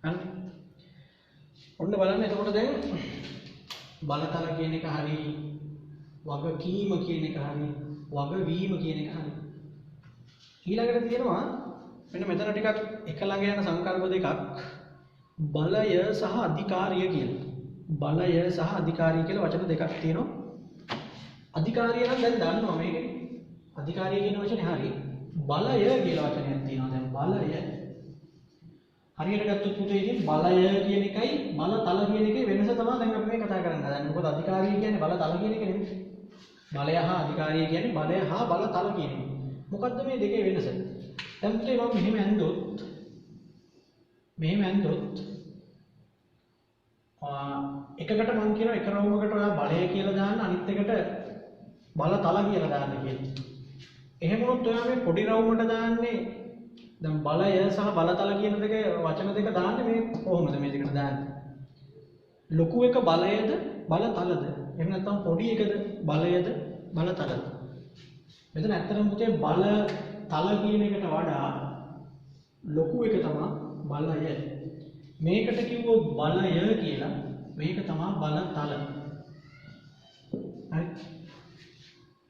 හරි. ඔන්න බලන්න එතකොට දැන් බලතල කියන එක හරි වගකීම කියන එක හරි වගවීම කියන එක හරි. ඊළඟට තියෙනවා මෙන්න මෙතන ටිකක් එක ළඟ යන සංකල්ප දෙකක් බලය සහ අධිකාරිය කියලා. බලය සහ අධිකාරිය කියලා වචන දෙකක් තියෙනවා. අධිකාරිය නම් දැන් දන්නවා මේකේ. අධිකාරිය කියන වචනේ හරි. බලය කියලා වචනයක් තියෙනවා. දැන් බලය හරියට ගත්තොත් පුතේ ඉතින් බලය කියන එකයි බලතල කියන එකේ වෙනස තමයි දැන් අපි මේ කතා කරන්නේ. දැන් මොකද අධිකාරිය කියන්නේ බලතල කියන එක නෙමෙයි. බලය හා අධිකාරිය කියන්නේ බලය හා බලතල කියන එක. මොකද්ද මේ දෙකේ වෙනස? දැන් පුතේ මම මෙහෙම ඇන්දොත් එකකට මම කියනවා එක රවුමකට ඔයා බලය කියලා දාන්න අනිත් එකට බලතල කියලා දාන්න කියලා. එහෙම වුණොත් ඔයා මේ පොඩි රවුමකට දාන්නේ දැන් බලය සහ බලතල කියන දෙක වචන දෙක දාන්නේ මේ කොහොමද මේ දෙකට දාන්නේ? ලොකු එක බලයද බලතලද? එහෙම නැත්නම් පොඩි එකද බලයද බලතලද? මෙතන ඇත්තටම පුතේ බලතල කියන එකට වඩා ලොකු එක තමයි බලය. මේකට කිව්වොත් බලය කියලා මේක තමයි බලතල. හරි.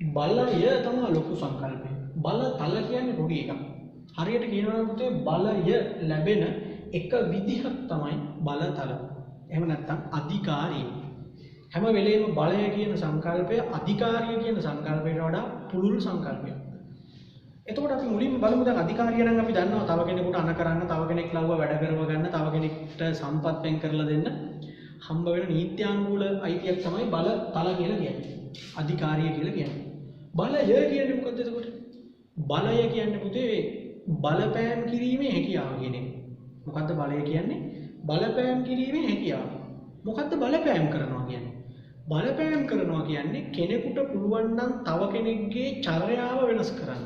බලය තමයි ලොකු සංකල්පය. බලතල කියන්නේ පොඩි එකක්. හරියට කියනවා නම් පුතේ බලය ලැබෙන එක විදිහක් තමයි බලතල. එහෙම නැත්නම් අධිකාරිය. හැම වෙලේම බලය කියන සංකල්පය අධිකාරිය කියන සංකල්පයට වඩා පුළුල් සංකල්පයක්. එතකොට අපි මුලින්ම බලමු දැන් අධිකාරිය නම් අපි දන්නවා තව කෙනෙකුට අණ කරන්න, තව කෙනෙක් ලව්ව වැඩ කරව ගන්න, තව කෙනෙක්ට සම්පත් වෙන් කරලා දෙන්න හම්බ වෙන නීත්‍යානුකූල අයිතියක් තමයි බලතල කියලා කියන්නේ. අධිකාරිය කියලා කියන්නේ. බලය කියන්නේ මොකද්ද එතකොට? බලය කියන්නේ පුතේ බලපෑම් කිරීමේ හැකියාව කියන එක. මොකද්ද බලය කියන්නේ? බලපෑම් කිරීමේ හැකියාව. මොකද්ද බලපෑම් කරනවා කියන්නේ? බලපෑම් කරනවා කියන්නේ කෙනෙකුට පුළුවන් නම් තව කෙනෙක්ගේ චර්යාව වෙනස් කරන්න.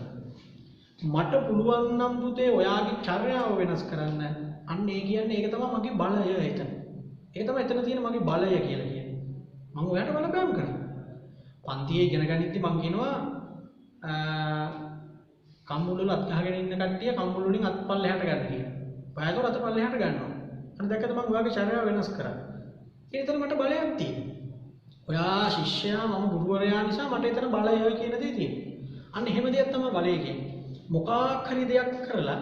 මට පුළුවන් නම් පුතේ ඔයාගේ චර්යාව වෙනස් කරන්න. අන්න ඒ කියන්නේ ඒක තමයි මගේ බලය එතන. ඒක තමයි එතන තියෙන මගේ බලය කියලා කියන්නේ. මම ඔයාට බලපෑම් කරනවා. පන්තියේ ඉගෙන ගනිද්දි මම කියනවා කම්මුල වල අත් ගහගෙන ඉන්න කට්ටිය කම්මුල වලින් අත් පල්ලෙහාට ගන්න කියලා. ඔයාට අත පල්ලෙහාට ගන්නවා. අන්න දැක්කද මම ඔයාගේ චර්යාව වෙනස් කරා. ඒ එතන මට බලයක් තියෙනවා. ඔයා ශිෂ්‍යයා මම ගුරුවරයා නිසා මට එතන බලය කියන දේ තියෙනවා. අන්න එහෙම දෙයක් තමයි බලය කියන්නේ. මොකක් හරි දෙයක් කරලා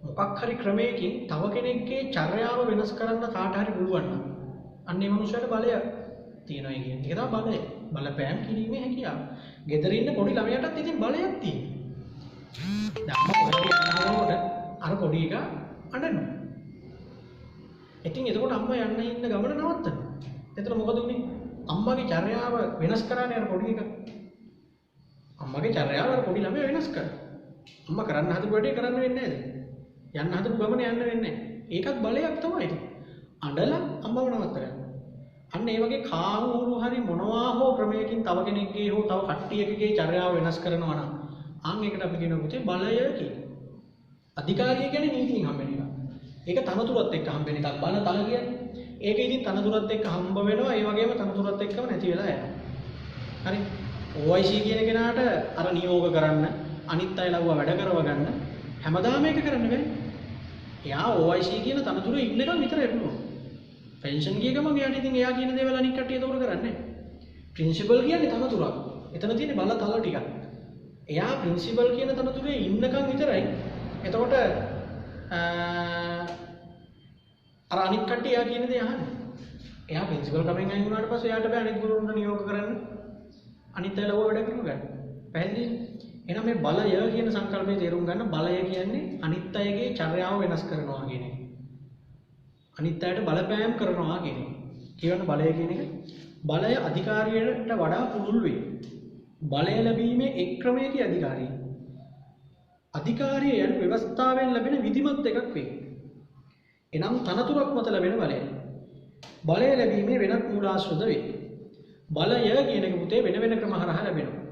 මොකක් හරි ක්‍රමයකින් තව කෙනෙක්ගේ චර්යාව වෙනස් කරන්න කාට හරි පුළුවන් නම් අන්න ඒ මනුස්සයාට බලය තියෙනවා කියන්නේ. ඒක තමයි බලය. බලපෑම් කිරීමේ හැකියාව. ගෙදර ඉන්න පොඩි ළමයාටත් ඉතින් බලයක් තියෙනවා. අර පොඩි එකා අඬනවා. ඉතින් එතකොට අම්මා යන්න ඉන්න ගමන නවත්තනවා. එතන මොකද උනේ? අම්මගේ චර්යාව වෙනස් කරන්නේ අර පොඩි එකා. අම්මගේ චර්යාව අර පොඩි ළමයා වෙනස් කරා. අම්මා කරන්න හදපු වැඩේ කරන්න වෙන්නේ නැද්ද? යන්න හදපු ගමන යන්න වෙන්නේ නැහැ. ඒකත් බලයක් තමයි ඒක. අඬලා අම්මව නවත්ත ගන්න. අන්න ඒ වගේ කාමූරු හරි මොනවා හෝ ක්‍රමයකින් තව කෙනෙක්ගේ හෝ තව කට්ටියකගේ චර්යාව වෙනස් කරනවා නම් අන්න ඒකට අපි කියනවා පුතේ බලය කියලා. අධිකාරිය කියන්නේ නීතියෙන් හම්බෙන එක. ඒක තනතුරත් එක්ක හම්බෙන එකක්. බල තල කියන්නේ. ඒක ඉතින් තනතුරත් එක්ක හම්බ වෙනවා. ඒ වගේම තනතුරත් එක්කම නැති වෙලා යනවා. හරි. OIC කියන කෙනාට අර නියෝග කරන්න, අනිත් අය ලව්ව වැඩ කරව ගන්න හැමදාම මේක කරන්න බෑ. එයා OIC කියන තනතුරේ ඉන්නකම් විතරයි පුළුවන්. පෙන්ෂන් ගිය ගමන් එයාට ඉතින් එයා කියන දේවල් අනිත් කට්ටිය උදව් කරන්නේ නැහැ. ප්‍රින්සිපල් කියන්නේ තනතුරක්. එතන තියෙන බල තල ටිකක්. එයා ප්‍රින්සිපල් කියන තනතුරේ ඉන්නකම් විතරයි. එතකොට අර අනිත් කට්ටිය එයා කියන දේ අහන්නේ. එයා ප්‍රින්සිපල් කමෙන් අයින් වුණාට පස්සේ එයාට බෑ අනිත් ගුරුවරුන්ට නියෝග කරන්න. අනිත් අය ලව්ව වැඩ කරව ගන්න. පැහැදිලිද? එහෙනම් මේ බලය කියන සංකල්පය තේරුම් ගන්න. බලය කියන්නේ අනිත් අයගේ චර්යාව වෙනස් කරනවා කියන එක. අනිත් අයට බලපෑම් කරනවා කියන එක. කියවන බලය කියන එක. බලය අධිකාරියට වඩා පුළුල් වේ. බලය ලැබීමේ එක් ක්‍රමයකී අධිකාරිය. අධිකාරිය යන ව්‍යවස්ථාවෙන් ලැබෙන විධිමත් එකක් වේ. එනම් තනතුරක් මත ලැබෙන බලය. බලය ලැබීමේ වෙනත් මූලාශ්‍රද වේ. බලය කියන එක පුතේ වෙන වෙන ක්‍රම හරහා ලැබෙනවා.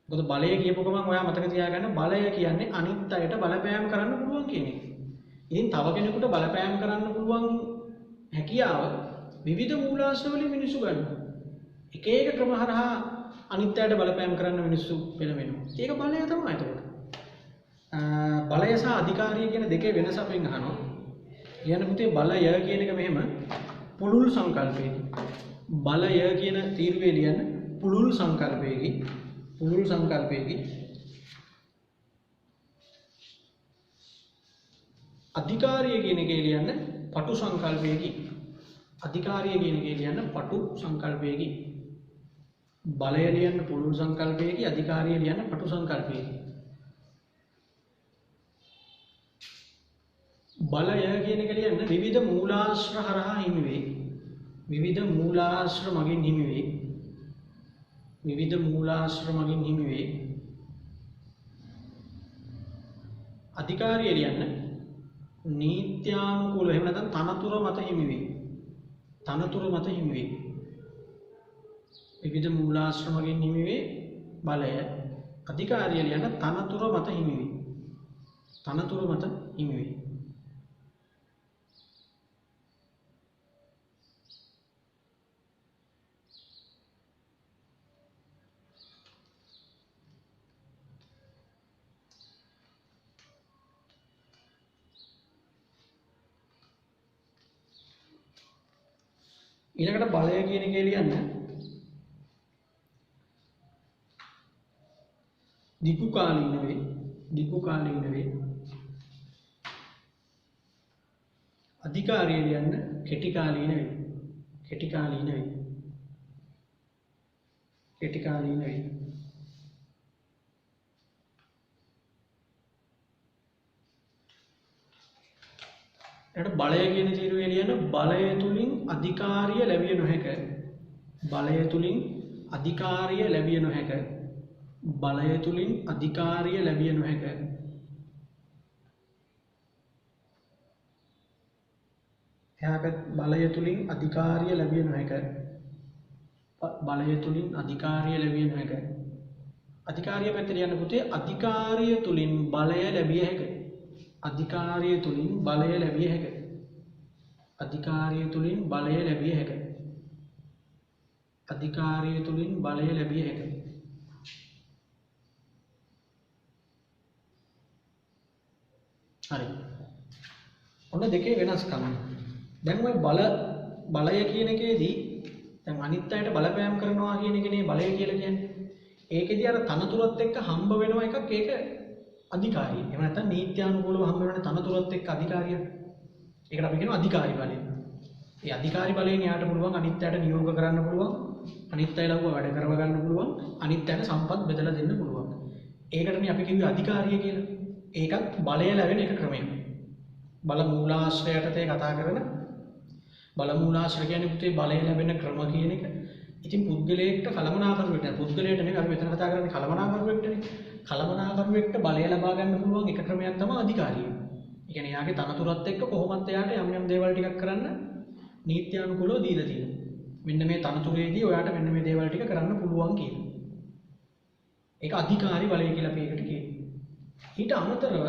මොකද බලය කියපු ගමන් ඔයා මතක තියාගන්න බලය කියන්නේ අනිත් අයට බලපෑම් කරන්න පුළුවන් කියන එක. ඉතින් තව කෙනෙකුට බලපෑම් කරන්න පුළුවන් හැකියාව විවිධ මූලාශ්‍ර වලින් මිනිස්සු ගන්නවා. එක එක ක්‍රම හරහා අනිත් අයට බලපෑම් කරන්න මිනිස්සු පෙළඹෙනවා. ඒක බලය තමයි ඒකට. බලය සහ අධිකාරිය කියන දෙකේ වෙනස අපෙන් අහනවා. කියන පුතේ බලය කියන එක මෙහෙම පුළුල් සංකල්පයකින්. බලය කියන තීරුවේ ලියන්න පුළුල් සංකල්පයකින්. පුළුල් සංකල්පයකින්. අධිකාරිය කියන එකේ ලියන්න පටු සංකල්පයකින්. අධිකාරිය කියන එකේ ලියන්න පටු සංකල්පයකින්. බලය ලියන්න පුළුල් සංකල්පයකින්. අධිකාරිය ලියන්න පටු සංකල්පයකින්. බලය කියන එක ලියන්න විවිධ මූලාශ්‍ර හරහා හිමි වේ. විවිධ මූලාශ්‍ර මගින් හිමි වේ. විවිධ මූලාශ්‍ර මගින් හිමි වේ. අධිකාරිය ලියන්න නීත්‍යානුකූලව එහෙම නැත්නම් තනතුර මත හිමි වේ. තනතුර මත හිමි වේ. විවිධ මූලාශ්‍ර මගින් හිමි වේ බලය. අධිකාරිය ලියන්න තනතුර මත හිමි වේ. තනතුර මත හිමි වේ. ඊළඟට බලය කියන එකේ ලියන්න දීර්ඝ කාලීන වේ. දීර්ඝ කාලීන වේ. අධිකාරිය ලියන්න කෙටි කාලීන වේ. කෙටි කාලීන වේ. කෙටි කාලීන වේ. එතකොට බලය කියන තීරුවේ ලියන බලය තුලින් අධිකාරිය ලැබිය නොහැක. බලය තුලින් අධිකාරිය ලැබිය නොහැක. බලය තුලින් අධිකාරිය ලැබිය නොහැක. බලය තුලින් අධිකාරිය ලැබිය නොහැක. බලය තුලින් අධිකාරිය ලැබිය නොහැක. අධිකාරිය පැත්තට යන්න පුතේ අධිකාරිය තුලින් බලය ලැබිය හැක. අධිකාරිය තුලින් බලය ලැබිය හැක. අධිකාරිය තුලින් බලය ලැබිය හැක. අධිකාරිය තුලින් බලය ලැබිය හැක. හරි. ඔන්න දෙකේ වෙනස්කම. දැන් ওই බලය කියන එකේදී දැන් අනිත් අයට බලපෑම් කරනවා කියන එකනේ බලය කියලා කියන්නේ. ඒකෙදී අර තනතුරත් එක්ක හම්බ වෙනවා එකක් ඒක අධිකාරිය. එහෙම නැත්නම් නීත්‍යානුකූලව හම්බ වෙන තනතුරත් එක්ක අධිකාරිය. ඒකට අපි කියනවා අධිකාරි බලය. ඒ අධිකාරි බලයෙන් එයාට පුළුවන් අනිත් අයට නියෝග කරන්න පුළුවන්, අනිත් අය ලව්ව වැඩ කරව ගන්න පුළුවන්, අනිත් අයට සම්පත් බෙදලා දෙන්න පුළුවන්. ඒකටනේ අපි කිව්වේ අධිකාරිය කියලා. ඒකත් බලය ලැබෙන එක ක්‍රමයක්. බල මූලාශ්‍රයටතේ කතා කරන බල මූලාශ්‍රය කියන්නේ පුතේ බලය ලැබෙන ක්‍රම කියන එක. ඉතින් පුද්ගලයෙක්ට කලමනාකරුවෙක්ට පුද්ගලයාට නෙවෙයි අපි මෙතන කතා කරන්නේ කලමනාකරුවෙක්ටනේ. කලමනාකරුවෙක්ට බලය ලබා ගන්න පුළුවන් එක ක්‍රමයක් තමයි අධිකාරිය. ඒ කියන්නේ එයාගේ තනතුරත් එක්ක කොහොමද එයාට යම් යම් දේවල් ටිකක් කරන්න නීත්‍යානුකූලව දීලා තියෙනවා. මෙන්න මේ තනතුරේදී ඔයාට මෙන්න මේ දේවල් ටික කරන්න පුළුවන් කියලා. ඒක අධිකාරි බලය කියලා අපි ඒකට කියනවා. ඊට අමතරව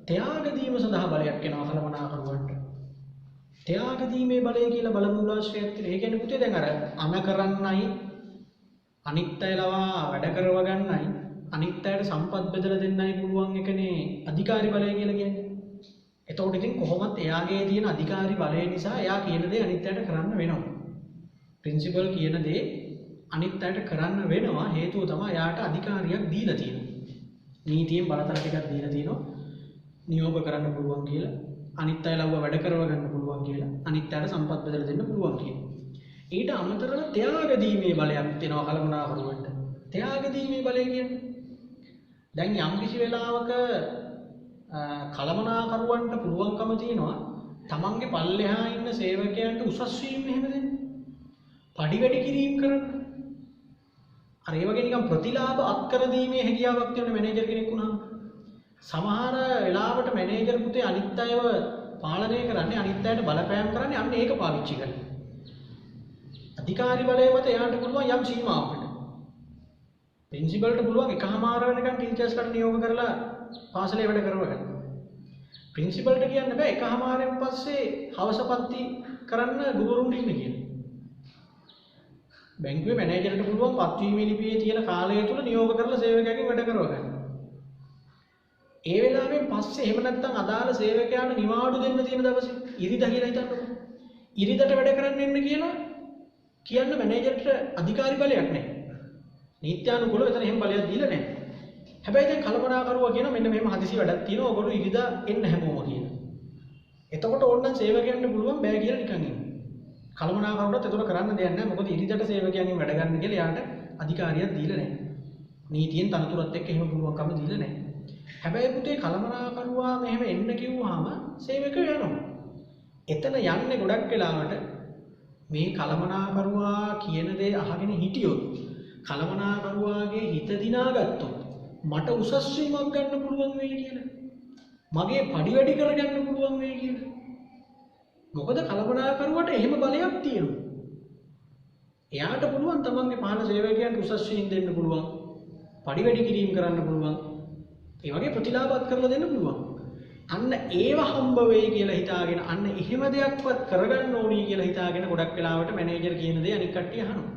ත්‍යාග දීම සඳහා බලයක් වෙනවා කලමනාකරුවන්ට. ත්‍යාග දීමේ බලය කියලා බල මූලාශ්‍රයයක් තියෙනවා. ඒ කියන්නේ පුතේ දැන් අර අම කරන්නයි අනිත් අය ලවා වැඩ කරව ගන්නයි අනිත් අයට සම්පත් බෙදලා දෙන්නයි පුළුවන් එකනේ අධිකාරි බලය කියලා කියන්නේ. එතකොට ඉතින් කොහොමත් එයාගේ තියෙන අධිකාරි බලය නිසා එයා කියන දේ අනිත් අයට කරන්න වෙනවා. ප්‍රින්සිපල් කියන දේ අනිත් අයට කරන්න වෙනවා. හේතුව තමයි එයාට අධිකාරියක් දීලා තියෙනවා. නීතියෙන් බලතල ටිකක් දීලා තියෙනවා. නියෝග කරන්න පුළුවන් කියලා, අනිත් අය ලව්ව වැඩ කරව ගන්න පුළුවන් කියලා, අනිත් අයට සම්පත් බෙදලා දෙන්න පුළුවන් කියලා. ඊට අමතරව ත්‍යාග දීමේ බලයක් තියෙනවා කලමනාකරුවන්ට. ත්‍යාග දීමේ බලය කියන්නේ දැන් යම් කිසි වෙලාවක කලමනාකරුවන්ට පුළුවන්කම තියෙනවා තමන්ගේ පල්ලෙහා ඉන්න සේවකයන්ට උසස් වීම එහෙම දෙන්න. පඩි වැඩි කිරීම කරන්න. අර ඒ වගේ නිකන් ප්‍රතිලාභ අත්කර දීමේ හැකියාවක් තියෙන මැනේජර් කෙනෙක් වුණාම සමහර වෙලාවට මැනේජර් පුතේ අනිත් අයව පාලනය කරන්නේ අනිත් අයට බලපෑම් කරන්නේ අන්න ඒක පාවිච්චි කරලා. අධිකාරි බලය මත එයාට පුළුවන් යම් සීමාවකට. ප්‍රින්සිපල්ට පුළුවන් එකමාර වෙනකන් ටීචර්ස්කට නියෝග කරලා පාසලේ වැඩ කරව ගන්න. ප්‍රින්සිපල්ට කියන්න බෑ එකමාරෙන් පස්සේ හවසපත්ති කරන්න ගුරුවරුන්ට ඉන්න කියලා. බැංකුවේ මැනේජර්ට පුළුවන් පත්වීමේ ලිපියේ තියෙන කාලය තුල නියෝග කරලා සේවකයෙක්ගෙන් වැඩ කරව ගන්න. ඒ වෙලාවෙන් පස්සේ එහෙම නැත්නම් අදාළ සේවකයාට නිවාඩු දෙන්න තියෙන දවසේ ඉරිදා කියලා හිතන්නකො. ඉරිදට වැඩ කරන්න එන්න කියලා කියන්න මැනේජර්ට අධිකාරි බලයක් නැහැ. නීත්‍යානුකූලව එතන එහෙම බලයක් දීලා නැහැ. හැබැයි දැන් කල්පනාකරුවා කියන මෙන්න මෙහෙම හදිසි වැඩක් තියෙනවා ඔයගොල්ලෝ ඉරිදා එන්න හැමෝම කියලා. එතකොට ඕනනම් සේවකයන්ට පුළුවන් බෑ කියලා නිකන් ඉන්න. කල්පනාකරුවාට එතකොට කරන්න දෙයක් නැහැ. මොකද ඉරිදට සේවකයන්ගෙන් වැඩ ගන්න කියලා යාට අධිකාරියක් දීලා නැහැ. නීතියෙන් තනතුරත් එක්ක එහෙම පුළුවන්කම දීලා නැහැ. හැබැයි පුතේ කලමනාකරුවා මෙහෙම එන්න කිව්වහම සේවකයෝ යනවා. එතන යන්නේ ගොඩක් වෙලාවට මේ කලමනාකරුවා කියන දේ අහගෙන හිටියොත් කලමනාකරුවාගේ හිත දිනාගත්තොත් මට උසස් වීමක් ගන්න පුළුවන් වෙයි කියලා. මගේ පඩි වැඩි කරගන්න පුළුවන් වෙයි කියලා. මොකද කලමනාකරුවට එහෙම බලයක් තියෙනවා. එයාට පුළුවන් තමන්ගේ පාන සේවකයන්ට උසස් වීම දෙන්න පුළුවන්. පඩි වැඩි කිරීම කරන්න පුළුවන්. ඒ වගේ ප්‍රතිලාභات කරලා දෙන්න පුළුවන්. අන්න ඒව හම්බ වෙයි කියලා හිතාගෙන අන්න එහෙම දෙයක්වත් කරගන්න ඕනි කියලා හිතාගෙන ගොඩක් වෙලාවට මැනේජර් කියන දේ අනික් කට්ටිය අහනවා.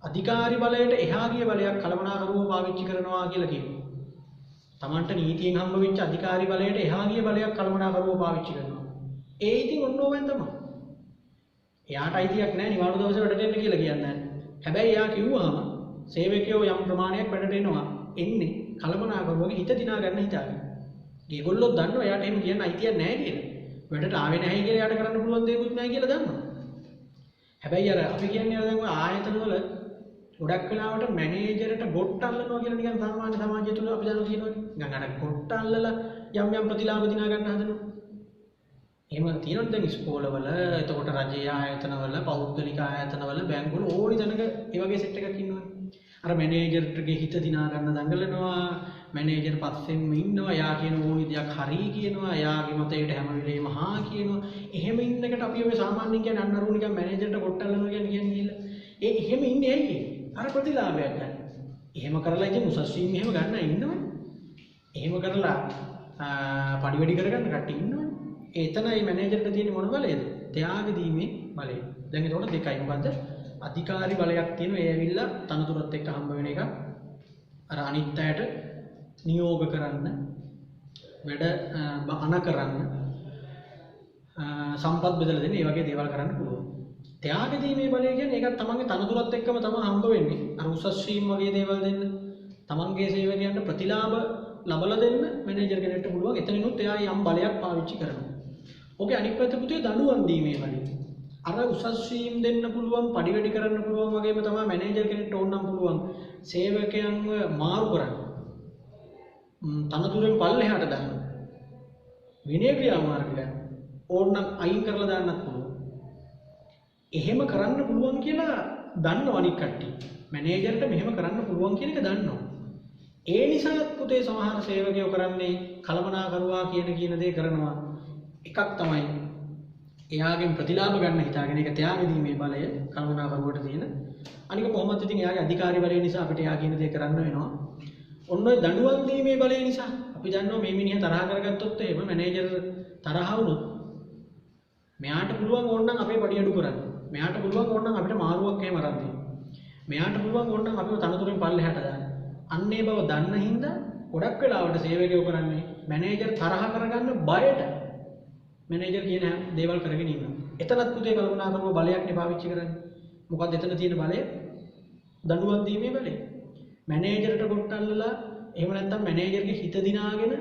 අධිකාරි බලයට එහා ගිය බලයක් කලමනාකරුවෝ පාවිච්චි කරනවා කියලා කියනවා. Tamanට නීතියෙන් හම්බ වෙච්ච අධිකාරි බලයට එහා ගිය බලයක් කලමනාකරුවෝ පාවිච්චි කරනවා. ඒ ඉතින් ඔන්නෝවෙන් තමයි. එයාට අයිතියක් නැහැ නිවාඩු දවසේ වැඩට එන්න කියලා කියන්නේ. හැබැයි එයා කිව්වහම සේවකයෝ යම් ප්‍රමාණයක් වැඩට එනවා. එන්නේ කලමනාකරුවෝගේ හිත දිනා ගන්න හිතාගෙන. ඒගොල්ලෝ දන්නවා එයාට එහෙම කියන්න අයිතියක් නැහැ කියලා. වැඩට ආවේ නැහැ කියලා එයාට කරන්න පුළුවන් දෙයක්වත් නැහැ කියලා දන්නවා. හැබැයි අර අපි කියන්නේ දැන් ඔය ආයතනවල ගොඩක් වෙලාවට මැනේජර්ට ගොට්ට අල්ලනවා කියලා නිකන් සාමාන්‍ය සමාජය තුල අපි දන්නවා කියනවනේ. නිකන් අර ගොට්ට අල්ලලා යම් යම් ප්‍රතිලාභ දිනා ගන්න හදනවා. එහෙම තියෙනවද දැන් ඉස්කෝලවල, එතකොට රජයේ ආයතනවල, පෞද්ගලික ආයතනවල, බැංකුවල ඕනි තැනක ඒ වගේ සෙට් එකක් ඉන්නවනේ. අර මැනේජර්ගේ හිත දිනා ගන්න දඟලනවා. මැනේජර් පස්සෙන් ඉන්නවා. යා කියන ඕනි දෙයක් හරි කියනවා. යාගේ මතයට හැම වෙලේම හා කියනවා. එහෙම ඉන්න එකට අපි ඔය සාමාන්‍යයෙන් කියන්නේ අන්නරු නිකන් මැනේජර්ට කොට්ටල්ලනවා කියන්නේ කියලා. එහෙම ඉන්නේ ඇයි? අර ප්‍රතිලාභයක් ගන්න. එහෙම කරලා ඉතින් උසස් වීම එහෙම ගන්න ඉන්නවනේ. එහෙම කරලා පඩි වැඩි කරගන්න කට්ටිය ඉන්නවනේ. එතනයි මැනේජර්ට තියෙන මොන බලයද? ත්‍යාග දීමේ බලය. දැන් ඒතකොට දෙකයි. මොකද්ද? අධිකාරී බලයක් තියෙනවා. ඒ ඇවිල්ලා තනතුරත් එක්ක හම්බ වෙන එක. අර අනිත් අයට නියෝග කරන්න, වැඩ අන කරන්න, සම්පත් බෙදලා දෙන්න, ඒ වගේ දේවල් කරන්න පුළුවන්. ත්‍යාග දීමේ බලය කියන්නේ ඒකත් තමන්ගේ තනතුරත් එක්කම තමයි හම්බ වෙන්නේ. අර උසස් වීම වගේ දේවල් දෙන්න, තමන්ගේ සේවකයන්ට ප්‍රතිලාභ ලබලා දෙන්න මැනේජර් කෙනෙක්ට පුළුවන්. එතනිනුත් එයා යම් බලයක් පාවිච්චි කරනවා. ඕකේ අනිත් පැත්ත පුතේ දඬුවම් දීමේ බලය. අර උසස් වීම දෙන්න පුළුවන්, පඩි වැඩි කරන්න පුළුවන් වගේම තමයි මැනේජර් කෙනෙක්ට ඕනනම් පුළුවන් සේවකයන්ව මාරු කරන්න. තනතුරෙන් පල්ලෙහාට දාන්න. විනය ක්‍රියාමාර්ගය ඕනනම් අයින් කරලා දාන්නත් පුළුවන්. එහෙම කරන්න පුළුවන් කියලා දන්නව අනික් කට්ටිය. මැනේජර්ට මෙහෙම කරන්න පුළුවන් කියන එක දන්නවා. ඒ නිසා පුතේ සමහර සේවකයෝ කරන්නේ කලමනාකරුවා කියන දේ කරනවා. එකක් තමයි එයාගෙන් ප්‍රතිලාභ ගන්න හිතාගෙන ඒක ත්‍යාග දීමේ බලය කලමනාකරුවට තියෙන. අනික කොහොමද ඉතින් එයාගේ අධිකාරී බලය නිසා අපිට එයා කියන දේ කරන්න වෙනවා. ඔන්න ඔය දඬුවම් දීමේ බලය නිසා අපි දන්නවා මේ මිනිහා තරහ කරගත්තොත් එහෙම මැනේජර් තරහ වුණොත් මෙයාට පුළුවන් ඕනනම් අපේ පඩි අඩු කරන්න. මෙයාට පුළුවන් ඕනනම් අපිට මාරුවක් එහෙම අරන් දෙන්න. මෙයාට පුළුවන් ඕනනම් අපිව තනතුරෙන් පල්ලෙහාට දාන්න. අන්නේ බව දන්න හින්දා ගොඩක් වෙලාවට සේවකයෝ කරන්නේ මැනේජර් තරහ කරගන්න බයට මැනේජර් කියන දේවල් කරගෙන ඉන්නවා. එතනත් පුතේ කල්පනා කරව බලයක් නේ පාවිච්චි කරන්නේ. මොකක්ද එතන තියෙන බලය? දඬුවම් දීමේ බලය. මැනේජර්ට කොට්ටල්ලලා එහෙම නැත්නම් මැනේජර්ගේ හිත දිනාගෙන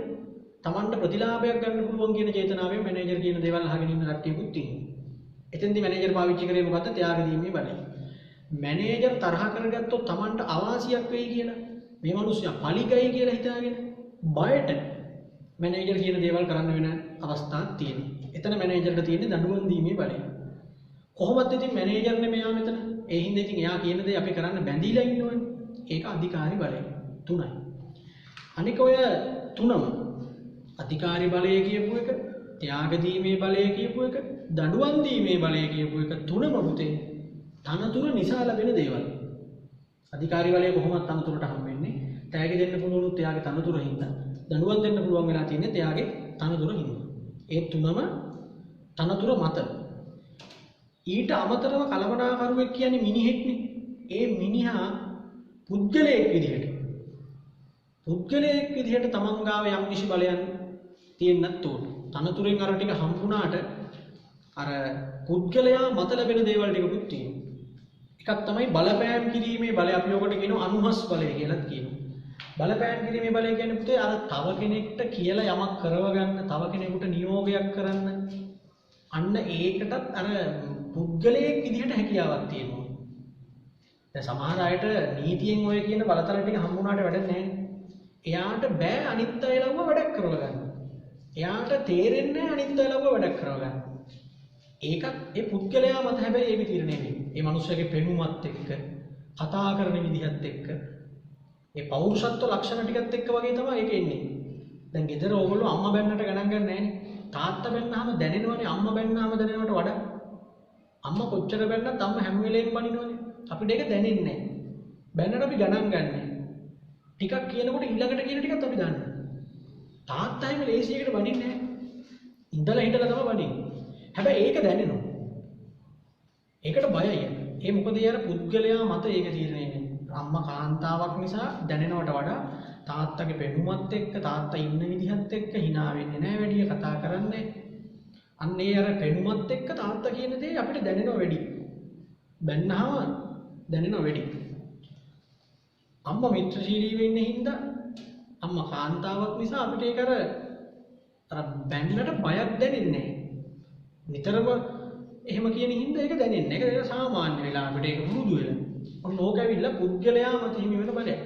Tamanට ප්‍රතිලාභයක් ගන්න පුළුවන් කියන චේතනාවෙන් මැනේජර් කියන දේවල් අහගෙන ඉන්න කට්ටියකුත් තියෙනවා. එතෙන්දී මැනේජර් පාවිච්චි කරේ මොකද්ද? ත්‍යාග දීමේ බලය. මැනේජර් තරහ කරගත්තොත් Tamanට අවාසියක් වෙයි කියලා මේ මිනිස්සයා පලිගයි කියලා හිතාගෙන බයට මැනේජර් කියන දේවල් කරන්න වෙන අවස්ථාවක් තියෙනවා. එතන මැනේජර්ට තියෙන්නේ දඬුවම් දීමේ බලය. කොහොමද ඉතින් මැනේජර්නේ මෙයා මෙතන? ඒ හින්දා ඉතින් එයා කියන දේ අපි කරන්න බැඳීලා ඉන්නවනේ. ඒක අධිකාරී බලය. තුනයි. අනික ඔය තුනම අධිකාරී බලය කියපු එක, ත්‍යාග දීමේ බලය කියපු එක, දඬුවම් දීමේ බලය කියපු එක තුනම පුතේ තනතුර නිසා ලැබෙන දේවල්. අධිකාරී බලය කොහොමද තනතුරට හම් වෙන්නේ? ත්‍යාග දෙන්න පුළුවන් ත්‍යාගේ තනතුර හින්දා. දඬුවම් දෙන්න පුළුවන් වෙලා තියෙන්නේ ත්‍යාගේ තනතුර හින්දා. ඒ තුනම තනතුර මත. ඊට අමතරව කලමනාකරුවෙක් කියන්නේ මිනිහෙක්නේ. ඒ මිනිහා පුද්ගලයෙක් විදිහට තමන් ගාව යම් කිසි බලයන් තියෙන්නත් ඕන. තනතුරෙන් අර ටික හම්බුණාට අර පුද්ගලයා මත ලැබෙන දේවල් ටිකකුත් තියෙනවා. එකක් තමයි බලපෑම් කිරීමේ බලය. අපි ඔකට කියනවා අනුහස් බලය කියලාත් කියනවා. බලපෑම් කිරීමේ බලය කියන්නේ පුතේ අර තව කෙනෙක්ට කියලා යමක් කරව ගන්න, තව කෙනෙකුට නියෝගයක් කරන්න. අන්න ඒකටත් අර පුද්ගලයෙක් විදිහට හැකියාවක් තියෙනවා. දැන් සමහර අයට නීතියෙන් ඔය කියන බලතල ටික හම්බුනාට වැඩක් නැහැ. එයාට බෑ අනිත් අය ලව්ව වැඩක් කරව ගන්න. එයාට තේරෙන්නේ නැහැ අනිත් අය ලව්ව වැඩක් කරව ගන්න. ඒකත් ඒ පුද්ගලයා මත හැබැයි ඒක තීරණය වෙන්නේ. ඒ මනුස්සයාගේ පෙනුමත් එක්ක, කතා කරන විදිහත් එක්ක, ඒ පෞරුෂත්ව ලක්ෂණ ටිකත් එක්ක වගේ තමයි ඒක එන්නේ. දැන් ගෙදර ඕගොල්ලෝ අම්මා බැන්නට ගණන් ගන්න නැහැනේ. තාත්තා බැන්නාම දැනෙනවනේ අම්මා බැන්නාම දැනෙනවට වඩා. අම්මා කොච්චර බැන්නත් අම්මා හැම වෙලේම බනිනවනේ. අපිට ඒක දැනෙන්නේ නැහැ. බැන්නට අපි ගණන් ගන්නෑ. ටිකක් කියනකොට ඊළඟට කියන ටිකත් අපි දන්නවා. තාත්තා හැම ලේසියකට බනින්නේ නැහැ. ඉඳලා හිටලා තමයි බනින්නේ. හැබැයි ඒක දැනෙනවා. ඒකට බයයි. ඒ මොකද යාර පුද්ගලයා මත ඒක තීරණය වෙන්නේ. අම්මා කාන්තාවක් නිසා දැනෙනවට වඩා තාත්තගේ පෙනුමත් එක්ක, තාත්තා ඉන්න විදිහත් එක්ක hina වෙන්නේ නැහැ වැඩි, කතා කරන්නේ. අන්න ඒ අර පෙනුමත් එක්ක තාත්තා කියන දේ අපිට දැනෙනවා වැඩි. බැන්නාම දැනෙනවා වැඩි. අම්මා මිත්‍රශීලීව ඉන්න හින්දා අම්මා කාන්තාවක් නිසා අපිට ඒක අර බැන්නට බයක් දැනෙන්නේ නැහැ. නිතරම එහෙම කියන හින්දා ඒක දැනෙන්නේ නැහැ. ඒක සාමාන්‍ය වෙලා අපිට ඒක පුරුදු වෙලා. ඔන්න ඕක ඇවිල්ලා පුද්ගලයා මත හිමි වෙන බලයක්.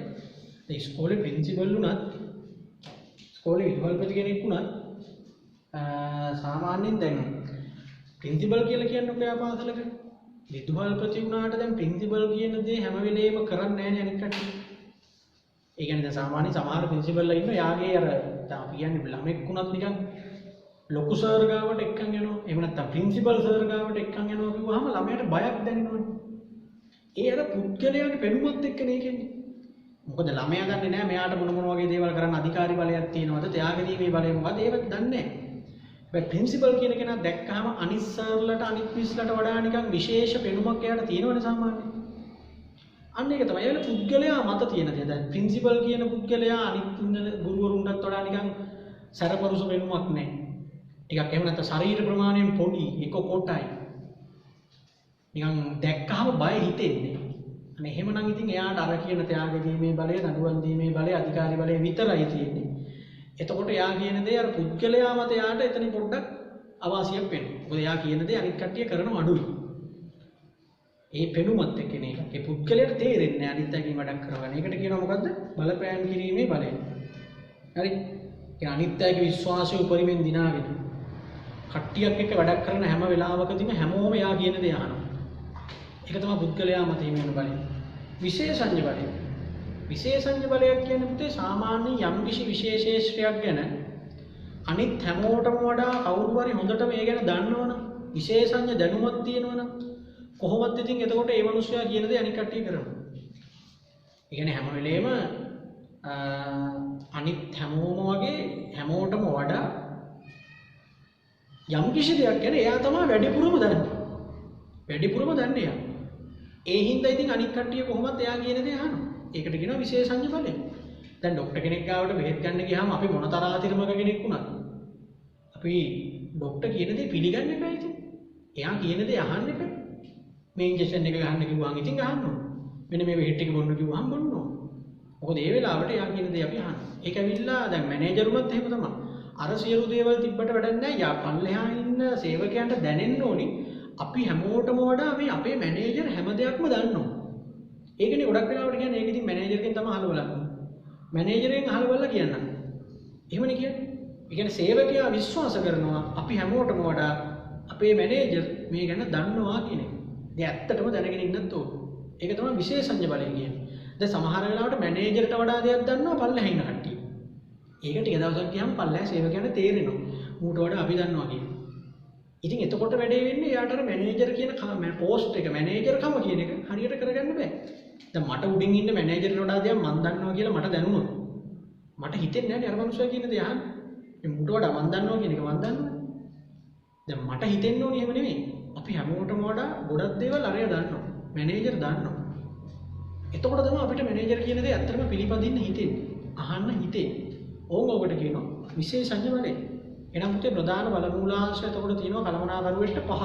ඒ ඉස්කෝලේ ප්‍රින්සිපල් උනත්, ඉස්කෝලේ විදුහල්පති කෙනෙක් උනත් සාමාන්‍යයෙන් දැන් ප්‍රින්සිපල් කියලා කියන්නේ ඔයා පාසලක විදුහල්පති වුණාට දැන් ප්‍රින්සිපල් කියන දේ හැම වෙලේම කරන්නේ නැහැ නේ අනිත් කට්ටිය. ඒ කියන්නේ දැන් සාමාන්‍ය සමහර ප්‍රින්සිපල්ලා ඉන්න යාගේ අර දැන් අපි කියන්නේ ළමෙක් වුණත් නිකන් ලොකු සර් ගාවට එක්කන් යනවා. එහෙම නැත්නම් ප්‍රින්සිපල් සර් ගාවට එක්කන් යනවා කිව්වහම ළමයාට බයක් දැනෙනවනේ. ඒ අර පුද්ගලයාගේ පෙනුමත් එක්කනේ කියන්නේ. මොකද ළමයා දන්නේ නැහැ මෙයාට මොන වගේ දේවල් කරන්න අධිකාරි බලයක් තියෙනවද, ත්‍යාගදීමේ බලය මොකද ඒවත් දන්නේ නැහැ. හැබැයි ප්‍රින්සිපල් කියන කෙනා දැක්කහම අනිත් සර්ලට අනිත් මිස්ලට වඩා නිකන් විශේෂ පෙනුමක් එයාට තියෙනවනේ සාමාන්‍යයෙන්. අන්න ඒක තමයි. ඒවල පුද්ගලයා මත තියෙන දේ. දැන් ප්‍රින්සිපල් කියන පුද්ගලයා අනිත් ගුරුවරුන්ටත් වඩා නිකන් සැරපරුස පෙනුමක් නැහැ. ටිකක් එහෙම නැත්නම් ශරීර ප්‍රමාණයෙන් පොඩි එක කොටයි. නිකන් දැක්කහම බය හිතෙන්නේ. අනේ එහෙමනම් ඉතින් එයාට අර කියන ත්‍යාග දීමේ බලය, දඬුවම් දීමේ බලය, අධිකාරි බලය විතරයි තියෙන්නේ. එතකොට එයා කියන දේ අර පුද්ගලයා මත එයාට එතනින් පොඩ්ඩක් අවාසියක් වෙනවා. මොකද එයා කියන දේ අනිත් කට්ටිය කරනව අඩුයි. ඒ පෙනුමත් එක්කන එක. ඒ පුද්ගලයාට තේරෙන්නේ නැහැ අනිත් අයකින් වැඩක් කරගන්න. ඒකට කියනවා මොකද්ද? බලපෑම් කිරීමේ බලය. හරි. ඒ අනිත් අයගේ විශ්වාසය උපරිමෙන් දිනාගෙන කට්ටියක් එක්ක වැඩක් කරන හැම වෙලාවකදීම හැමෝම එයා කියන දේ අහනවා. ඒක තමයි පුද්ගලයා මත හිමිවන බලය. විශේෂඥ බලය. විශේෂඥ බලයක් කියන්නේ පුතේ සාමාන්‍ය යම්කිසි විශේෂේෂ්ත්‍රයක් ගැන අනිත් හැමෝටම වඩා කවුරු හරි හොඳටම ඒ ගැන දන්නවනම් විශේෂඥ දැනුමක් තියෙනවනම් කොහොමද ඉතින් එතකොට ඒ මිනිස්සයා කියන දේ අනිත් කට්ටිය කරනවා. ඒ කියන්නේ හැම වෙලේම අනිත් හැමෝම වගේ හැමෝටම වඩා යම්කිසි දෙයක් ගැන එයා තමයි වැඩිපුරම දන්නේ. වැඩිපුරම දන්නේ එයා. ඒ හින්දා ඉතින් අනිත් කට්ටිය කොහොමද එයා කියන දේ අහනවා. ඒකට කියනවා විශේෂඥ බලය. දැන් ડોක්ටර් කෙනෙක් ගාවට බෙහෙත් ගන්න ගියාම අපි මොන තරහතිරමක කෙනෙක් වුණත් අපි ડોක්ටර් කියන දේ පිළිගන්න එපා ඉතින්. එයා කියන දේ අහන්න එපා. මේ ඉන්ජෙක්ෂන් එක ගන්න කිව්වම ඉතින් ගහන්න ඕන. මෙන්න මේ බෙහෙත් එක බොන්න කිව්වම බොන්න ඕන. මොකද ඒ වෙලාවට එයා කියන දේ අපි අහන්න. ඒක ඇවිල්ලා දැන් මැනේජරුණත් එහෙම තමයි. අර සියලු දේවල් තිබ්බට වැඩක් නැහැ. යා පල්ලෙහා ඉන්න සේවකයන්ට දැනෙන්න ඕනි අපි හැමෝටම වඩා මේ අපේ මැනේජර් හැම දෙයක්ම දන්නවා. ඒකනේ ගොඩක් වෙලාවට කියන්නේ ඒක ඉතින් මැනේජර්ගෙන් තමයි අහලා බලන්නේ. මැනේජරෙන් අහලා බලලා කියන්න. එහෙමනේ කියන්නේ. ඒ කියන්නේ සේවකයා විශ්වාස කරනවා අපි හැමෝටම වඩා අපේ මැනේජර් මේ ගැන දන්නවා කියන එක. ඒ ඇත්තටම දැනගෙන ඉන්නත් ඕන. ඒක තමයි විශේෂඥ බලය කියන්නේ. දැන් සමහර වෙලාවට මැනේජර්ට වඩා දෙයක් දන්නවා පල්ලෙහා ඉන්න කට්ටිය. ඒක ටික දවසක් ගියාම පල්ලෙහා සේවකයන්ට තේරෙනවා. ඌට වඩා අපි දන්නවා කියන්නේ. ඉතින් එතකොට වැඩේ වෙන්නේ යාට අර මැනේජර් කියන පෝස්ට් එක මැනේජර්කම කියන එක හරියට කරගන්න බෑ. දැන් මට උඩින් ඉන්න මැනේජර්ට වඩා දෙයක් මම දන්නවා කියලා මට දැනුණොත් මට හිතෙන්නේ නැහැ නේ අර මනුස්සයා කියන දේ අහන්න. මේ මුට වඩා මම දන්නවා කියන එක මම දන්නවා. දැන් මට හිතෙන්න ඕනේ එහෙම නෙමෙයි. අපි හැමෝටම වඩා ගොඩක් දේවල් අරයා දන්නවා. මැනේජර් දන්නවා. එතකොට තමයි අපිට මැනේජර් කියන දේ ඇත්තටම පිළිපදින්න හිතෙන්නේ. අහන්න හිතෙන්නේ. ඕක ඔකට කියනවා විශේෂඥ බලය. එනම් පුතේ ප්‍රධාන බලමූලාංශ එතකොට තියෙනවා කළමනාකරුවෙට 5ක්.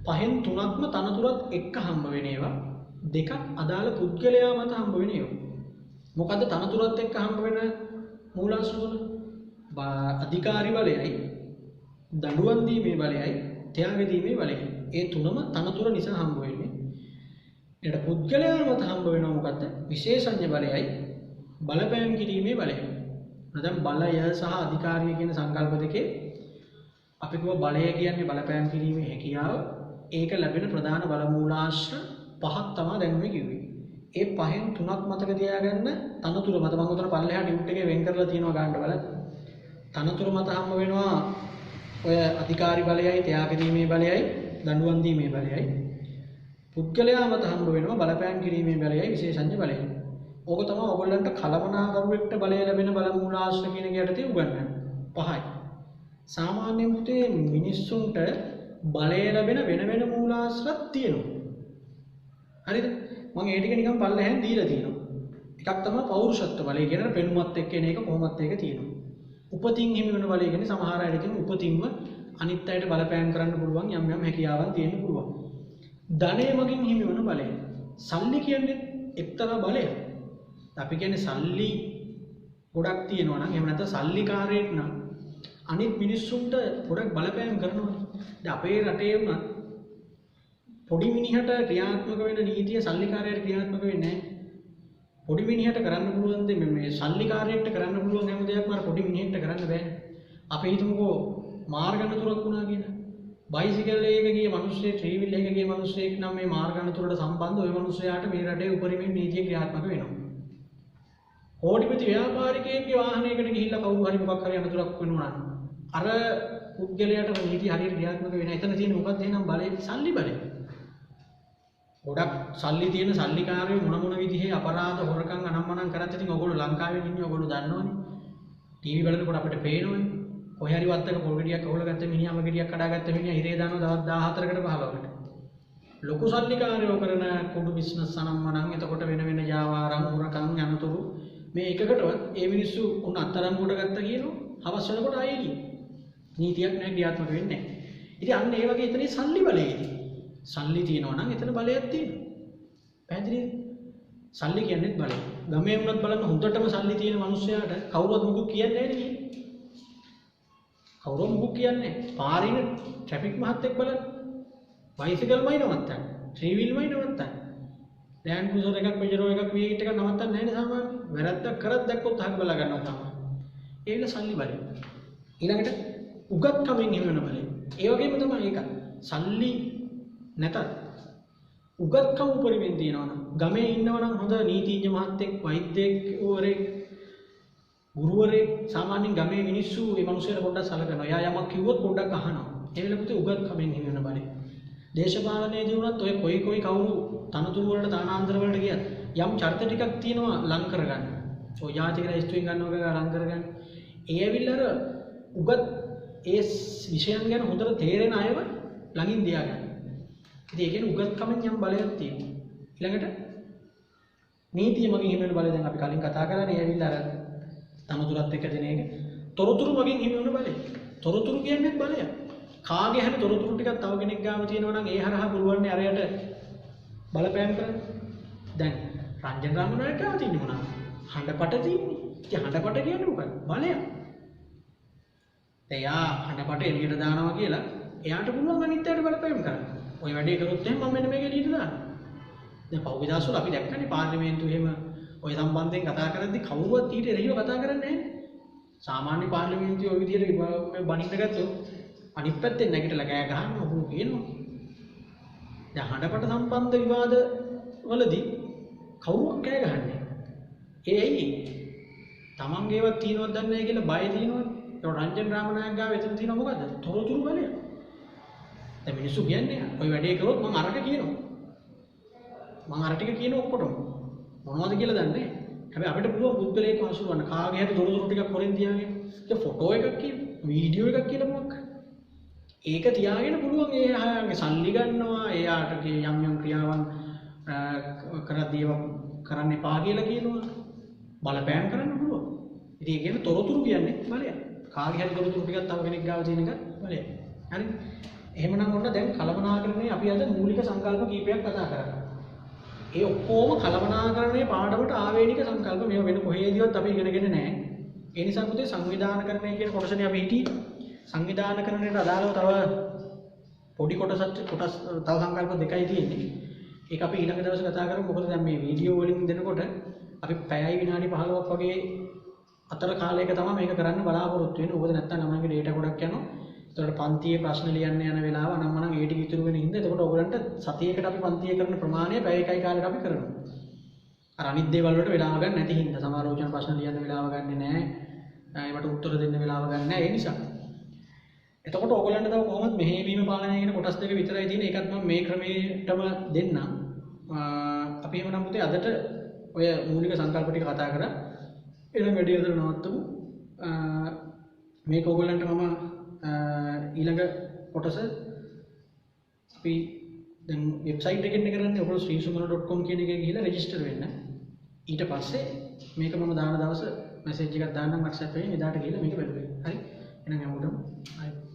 5න් 3ක්ම තනතුරත් එක්ක හම්බ වෙන ඒවා. 2ක් අදාළ පුද්ගලයා මත හම්බ වෙන ඒවා. මොකද්ද තනතුරත් එක්ක හම්බ වෙන මූලාංශ වල? අධිකාරි බලයයි, දඬුවම් දීමේ බලයයි, ත්‍යාග දීමේ බලයයි. ඒ තුනම තනතුර නිසා හම්බ වෙන්නේ. ඊට පුද්ගලයා මත හම්බ වෙනවා මොකද්ද? විශේෂඥ බලයයි, බලපෑම් කිරීමේ බලයයි. නැත්නම් බලය සහ අධිකාරිය කියන සංකල්ප දෙකේ අපි කියව බලය කියන්නේ බලපෑම් කිරීමේ හැකියාව. ඒක ලැබෙන ප්‍රධාන බල මූලාශ්‍ර 5ක් තමයි දැන් මේ කිව්වේ. ඒ 5න් 3ක් මතක තියාගන්න තනතුර මත මම උතන පල්ලෙහා ඩියුට් එකේ වෙන් කරලා තියෙනවා ගන්න බලන්න. තනතුර මත හම්බ වෙනවා ඔය අධිකාරි බලයයි, ත්‍යාග දීමේ බලයයි, දඬුවම් දීමේ බලයයි. පුද්ගලයා මත හම්බ වෙනවා බලපෑම් කිරීමේ බලයයි, විශේෂඥ බලයයි. ඕක තමයි ඔයගොල්ලන්ට කලමනාකරුවෙක්ට බලය ලැබෙන බල මූලාශ්‍ර කියන එක යටතේ උගන්වන්නේ. 5යි. සාමාන්‍ය පුතේ මිනිස්සුන්ට බලය ලැබෙන වෙන මූලාශ්‍රත් තියෙනවා. හරිද? මම ඒ ටික නිකන් පල්ලෙහෙන් දීලා තියෙනවා. එකක් තමයි පෞරුෂත්ව බලය කියන පෙනුමත් එක්ක එන එක කොහොමත් ඒක තියෙනවා. උපතින් හිමි වෙන බලය කියන්නේ සමහර අයට තියෙන උපතින්ම අනිත් අයට බලපෑම් කරන්න පුළුවන් යම් හැකියාවන් තියෙන්න පුළුවන්. ධනය මගින් හිමි වෙන බලය. සල්ලි කියන්නේ එක්තරා බලයක්. අපි කියන්නේ සල්ලි ගොඩක් තියෙනවා නම් එහෙම නැත්නම් සල්ලිකාරයෙක් නම් අනිත් මිනිස්සුන්ට ගොඩක් බලපෑම් කරනවා. දැන් අපේ රටේ වුණත් පොඩි මිනිහට ක්‍රියාත්මක වෙන නීතිය සල්ලිකාරයට ක්‍රියාත්මක වෙන්නේ නැහැ. පොඩි මිනිහට කරන්න පුළුවන් දේ මේ සල්ලිකාරයෙක්ට කරන්න පුළුවන් හැම දෙයක්ම අර පොඩි මිනිහෙක්ට කරන්න බෑ. අපි හිතමුකෝ මාර්ග නතුරක් වුණා කියලා. බයිසිකල් එකක ගිය මිනිස්සෙක් ත්‍රී වීල් එකක ගිය මිනිස්සෙක් නම් මේ මාර්ග අනතුරට සම්බන්ධ ওই මිනිස්සයාට මේ රටේ උපරිමයෙන් නීතිය ක්‍රියාත්මක වෙනවා. කෝටිපති ව්‍යාපාරිකයෙක්ගේ වාහනයකට ගිහිල්ලා කවුරු හරි මොකක් හරි අනතුරක් වෙනවා නම් අර පුද්ගලයාට නීතිය හරියට ක්‍රියාත්මක වෙන. එතන තියෙන මොකක්ද එහෙනම් බලය? සල්ලි බලය. ගොඩක් සල්ලි තියෙන සල්ලිකාරයෝ මොන විදිහේ අපරාධ හොරකම් අනම්මනම් කරත් ඉතින් ඔයගොල්ලෝ ලංකාවේ ඉන්නේ ඔයගොල්ලෝ දන්නවනේ. ටීවී බලනකොට අපිට පේනවනේ. කොහේ හරි වත්තක පොල් ගෙඩියක් අහුලා ගත්ත මිනිහාම ගෙඩියක් කඩාගත්ත මිනිහා හිරේ දානවා දවස් 14කට 15කට. ලොකු සල්ලිකාරයෝ කරන කුඩු බිස්නස් අනම්මනම් එතකොට වෙන ජාවාරම් හොරකම් යනතුරු මේ එකකටවත් ඒ මිනිස්සු උන් අත්තරංගුවට ගත්ත කියනවා. හවස් වෙනකොට ආයේ කියනවා. නීතියක් නැහැ ක්‍රියාත්මක වෙන්නේ නැහැ. ඉතින් අන්න ඒ වගේ එතනදී සල්ලි බලයේදී සල්ලි තියෙනවා නම් එතන බලයක් තියෙනවා. පැහැදිලිද? සල්ලි කියන්නේත් බලය. ගමේ වුණත් බලන්න හොඳටම සල්ලි තියෙන මිනිස්සයාට කවුරුවත් මොකුත් කියන්නේ නැහැ නේ. කවුරුත් මොකුත් කියන්නේ නැහැ. පාරින ට්‍රැෆික් මහත්තයෙක් බලන්න. බයිසිකල්මයි නවත්තන්නේ. ත්‍රී වීල්මයි නවත්තන්නේ. ලෑන්ඩ් ක්‍රූසර් එකක් පෙජරෝ එකක් V8 එකක් නවත්තන්නේ නැහැ නේ සාමාන්‍යයෙන්. වැරද්දක් කරත් දැක්කොත් අහක බලා ගන්නවා තමයි. ඒ විල සල්ලි බලය. ඊළඟට උගත්කමින් හිමිවන බලය. ඒ වගේම තමයි ඒක. සල්ලි නැතත් උගත්කම උපරිමයෙන් තියෙනවා නම් ගමේ ඉන්නවා නම් හොඳ නීතිඥ මහත්තයෙක් වෛද්‍යවරයෙක් ගුරුවරයෙක් සාමාන්‍යයෙන් ගමේ මිනිස්සු මේ මිනිස්සුන්ට පොඩ්ඩක් සලකනවා. එයා යමක් කිව්වොත් පොඩ්ඩක් අහනවා. ඒ වෙලාවට උගත්කමින් හිමිවන බලය. දේශපාලනයේදී වුණත් ඔය කොයි කවුරු තනතුරු වලට තානාන්තර වලට ගියත් යම් චරිත ටිකක් තියෙනවා ලං කරගන්න. ඔය ජාතික රජිස්ට්‍රියෙන් ගන්නවක ලං කරගන්න. ඒ ඇවිල්ලා අර උගත් ඒ විෂයන් ගැන හොඳට තේරෙන අයව ළඟින් තියාගන්න. ඉතින් ඒ කියන්නේ උගත්කමෙන් යම් බලයක් තියෙනවා. ඊළඟට නීතිය මගින් හිමිවන බලය දැන් අපි කලින් කතා කරන්නේ ඇවිල්ලා අර තනතුරත් එක්ක දෙන එක. තොරතුරු මගින් හිමිවන බලය. තොරතුරු කියන්නේ බලය. කාගේ හරි තොරතුරු ටිකක් තව කෙනෙක් ගාව තියෙනවා නම් ඒ හරහා පුළුවන් නේ අරයට බලපෑම් කරන්න. දැන් රංජන් රාමනායක ගාව තියෙන්නේ මොනවාද? හඬපට තියෙන්නේ. ඉතින් හඬපට කියන්නේ මොකක්ද? බලය. එයා හඬපට එළියට දානවා කියලා එයාට පුළුවන් අනිත් අයට බලපෑම් කරන්න. ඔය වැඩේ කරොත් එහෙනම් මම මෙන්න මේක එළියට දානවා. දැන් පහුගිය දවස්වල අපි දැක්කනේ පාර්ලිමේන්තුවේ එහෙම ඔය සම්බන්ධයෙන් කතා කරද්දි කවුරුවත් ඊට එරෙහිව කතා කරන්නේ නැහැ. සාමාන්‍ය පාර්ලිමේන්තුවේ ඔය විදිහට බණින්න ගත්තොත් අනිත් පැත්තෙන් නැගිටලා කෑ ගහන්න ඔහු කියනවා. දැන් හඬපට සම්බන්ධ විවාද වලදී කවුරුත් කෑ ගහන්නේ. ඒ ඇයි? තමන්ගේවත් තියෙනවද දන්නේ නැහැ කියලා බය තියෙනවනේ. ඒක රංජන් රාමනායක ගාව එතන තියෙනවා මොකද්ද? තොරතුරු බලය. දැන් මිනිස්සු කියන්නේ ඔය වැඩේ කරොත් මම අරක කියනවා. මම අර ටික කියන ඔක්කොටම මොනවද කියලා දන්නේ නැහැ. හැබැයි අපිට පුළුවන් පුද්ගලයෙක් හසුරවන්න කාගේ හරි තොරතුරු ටිකක් හොරෙන් තියාගෙන ඒක ෆොටෝ එකක් කියන වීඩියෝ එකක් කියලා මොකක් ඒක තියාගෙන පුළුවන් එයාගේ සල්ලි ගන්නවා එයාට යම් ක්‍රියාවන් කරද්දී කරන්න එපා කියලා කියනවා බලපෑම් කරන්න පුළුවන්. ඉතින් ඒ කියන්නේ තොරතුරු කියන්නේ බලය. කාගේ හරි තොරතුරු ටිකක් තව කෙනෙක් ගාව තියෙන එක බලය. හරි. එහෙමනම් ඔන්න දැන් කලමනාකරණයේ අපි අද මූලික සංකල්ප කීපයක් කතා කරා. ඒ ඔක්කොම කලමනාකරණයේ පාඩමට ආවේනික සංකල්ප මේව වෙන කොහේදීවත් අපි ඉගෙනගෙන නැහැ. ඒ නිසා පුතේ සංවිධානකරණය කියන කොටසනේ අපි හිටියේ. සංවිධානකරණයට අදාළව තව පොඩි කොටස් තව සංකල්ප දෙකයි තියෙන්නේ. ඒක අපි ඊළඟ දවසේ කතා කරමු. මොකද දැන් මේ වීඩියෝ වලින් දෙනකොට අපි පැයයි විනාඩි 15ක් වගේ අතර කාලයක තමයි මේක කරන්න බලාපොරොත්තු වෙන්නේ. මොකද නැත්තම් ළමයින්ගේ ඩේටා ගොඩක් යනවා. ඒතකොට පන්තියේ ප්‍රශ්න ලියන්න යන වෙලාව අනම්මනම් ඒ ටික ඉතුරු වෙන හින්දා එතකොට ඔයගලන්ට සතියකට අපි පන්තියේ කරන ප්‍රමාණය පැය එකයි කාලෙට අපි කරනවා. අර අනිත් දේවල් වලට වෙලාව ගන්න නැති හින්දා සමාරෝචන ප්‍රශ්න ලියන්න වෙලාව ගන්නෙ නැහැ. ඒවට උත්තර දෙන්න වෙලාව ගන්න නැහැ. ඒ නිසා. එතකොට ඔයගලන්ට තව කොහොමද මෙහෙයවීම පාලනය කියන කොටස් දෙක විතරයි තියෙන්නේ. ඒකත් මම මේ ක්‍රමයටම දෙන්නම්. අපි එහෙමනම් පුතේ අදට ඔය මූලික සංකල්ප ටික කතා කරා. ඊළඟ වීඩියෝ එක නවත්තමු. මේක ඔයගලන්ට මම ඊළඟ කොටස අපි දැන් වෙබ්සයිට් එකෙන් කරන්නේ ඔයගොල්ලෝ srisumana.com කියන එකේ ගිහිල්ලා රෙජිස්ටර් වෙන්න. ඊට පස්සේ මේක මම දාන දවස මැසේජ් එකක් දාන්නම් WhatsApp එකෙන් එදාට ගිහිල්ලා මේක බලන්න. හරි. එහෙනම් හැමෝටම ආයි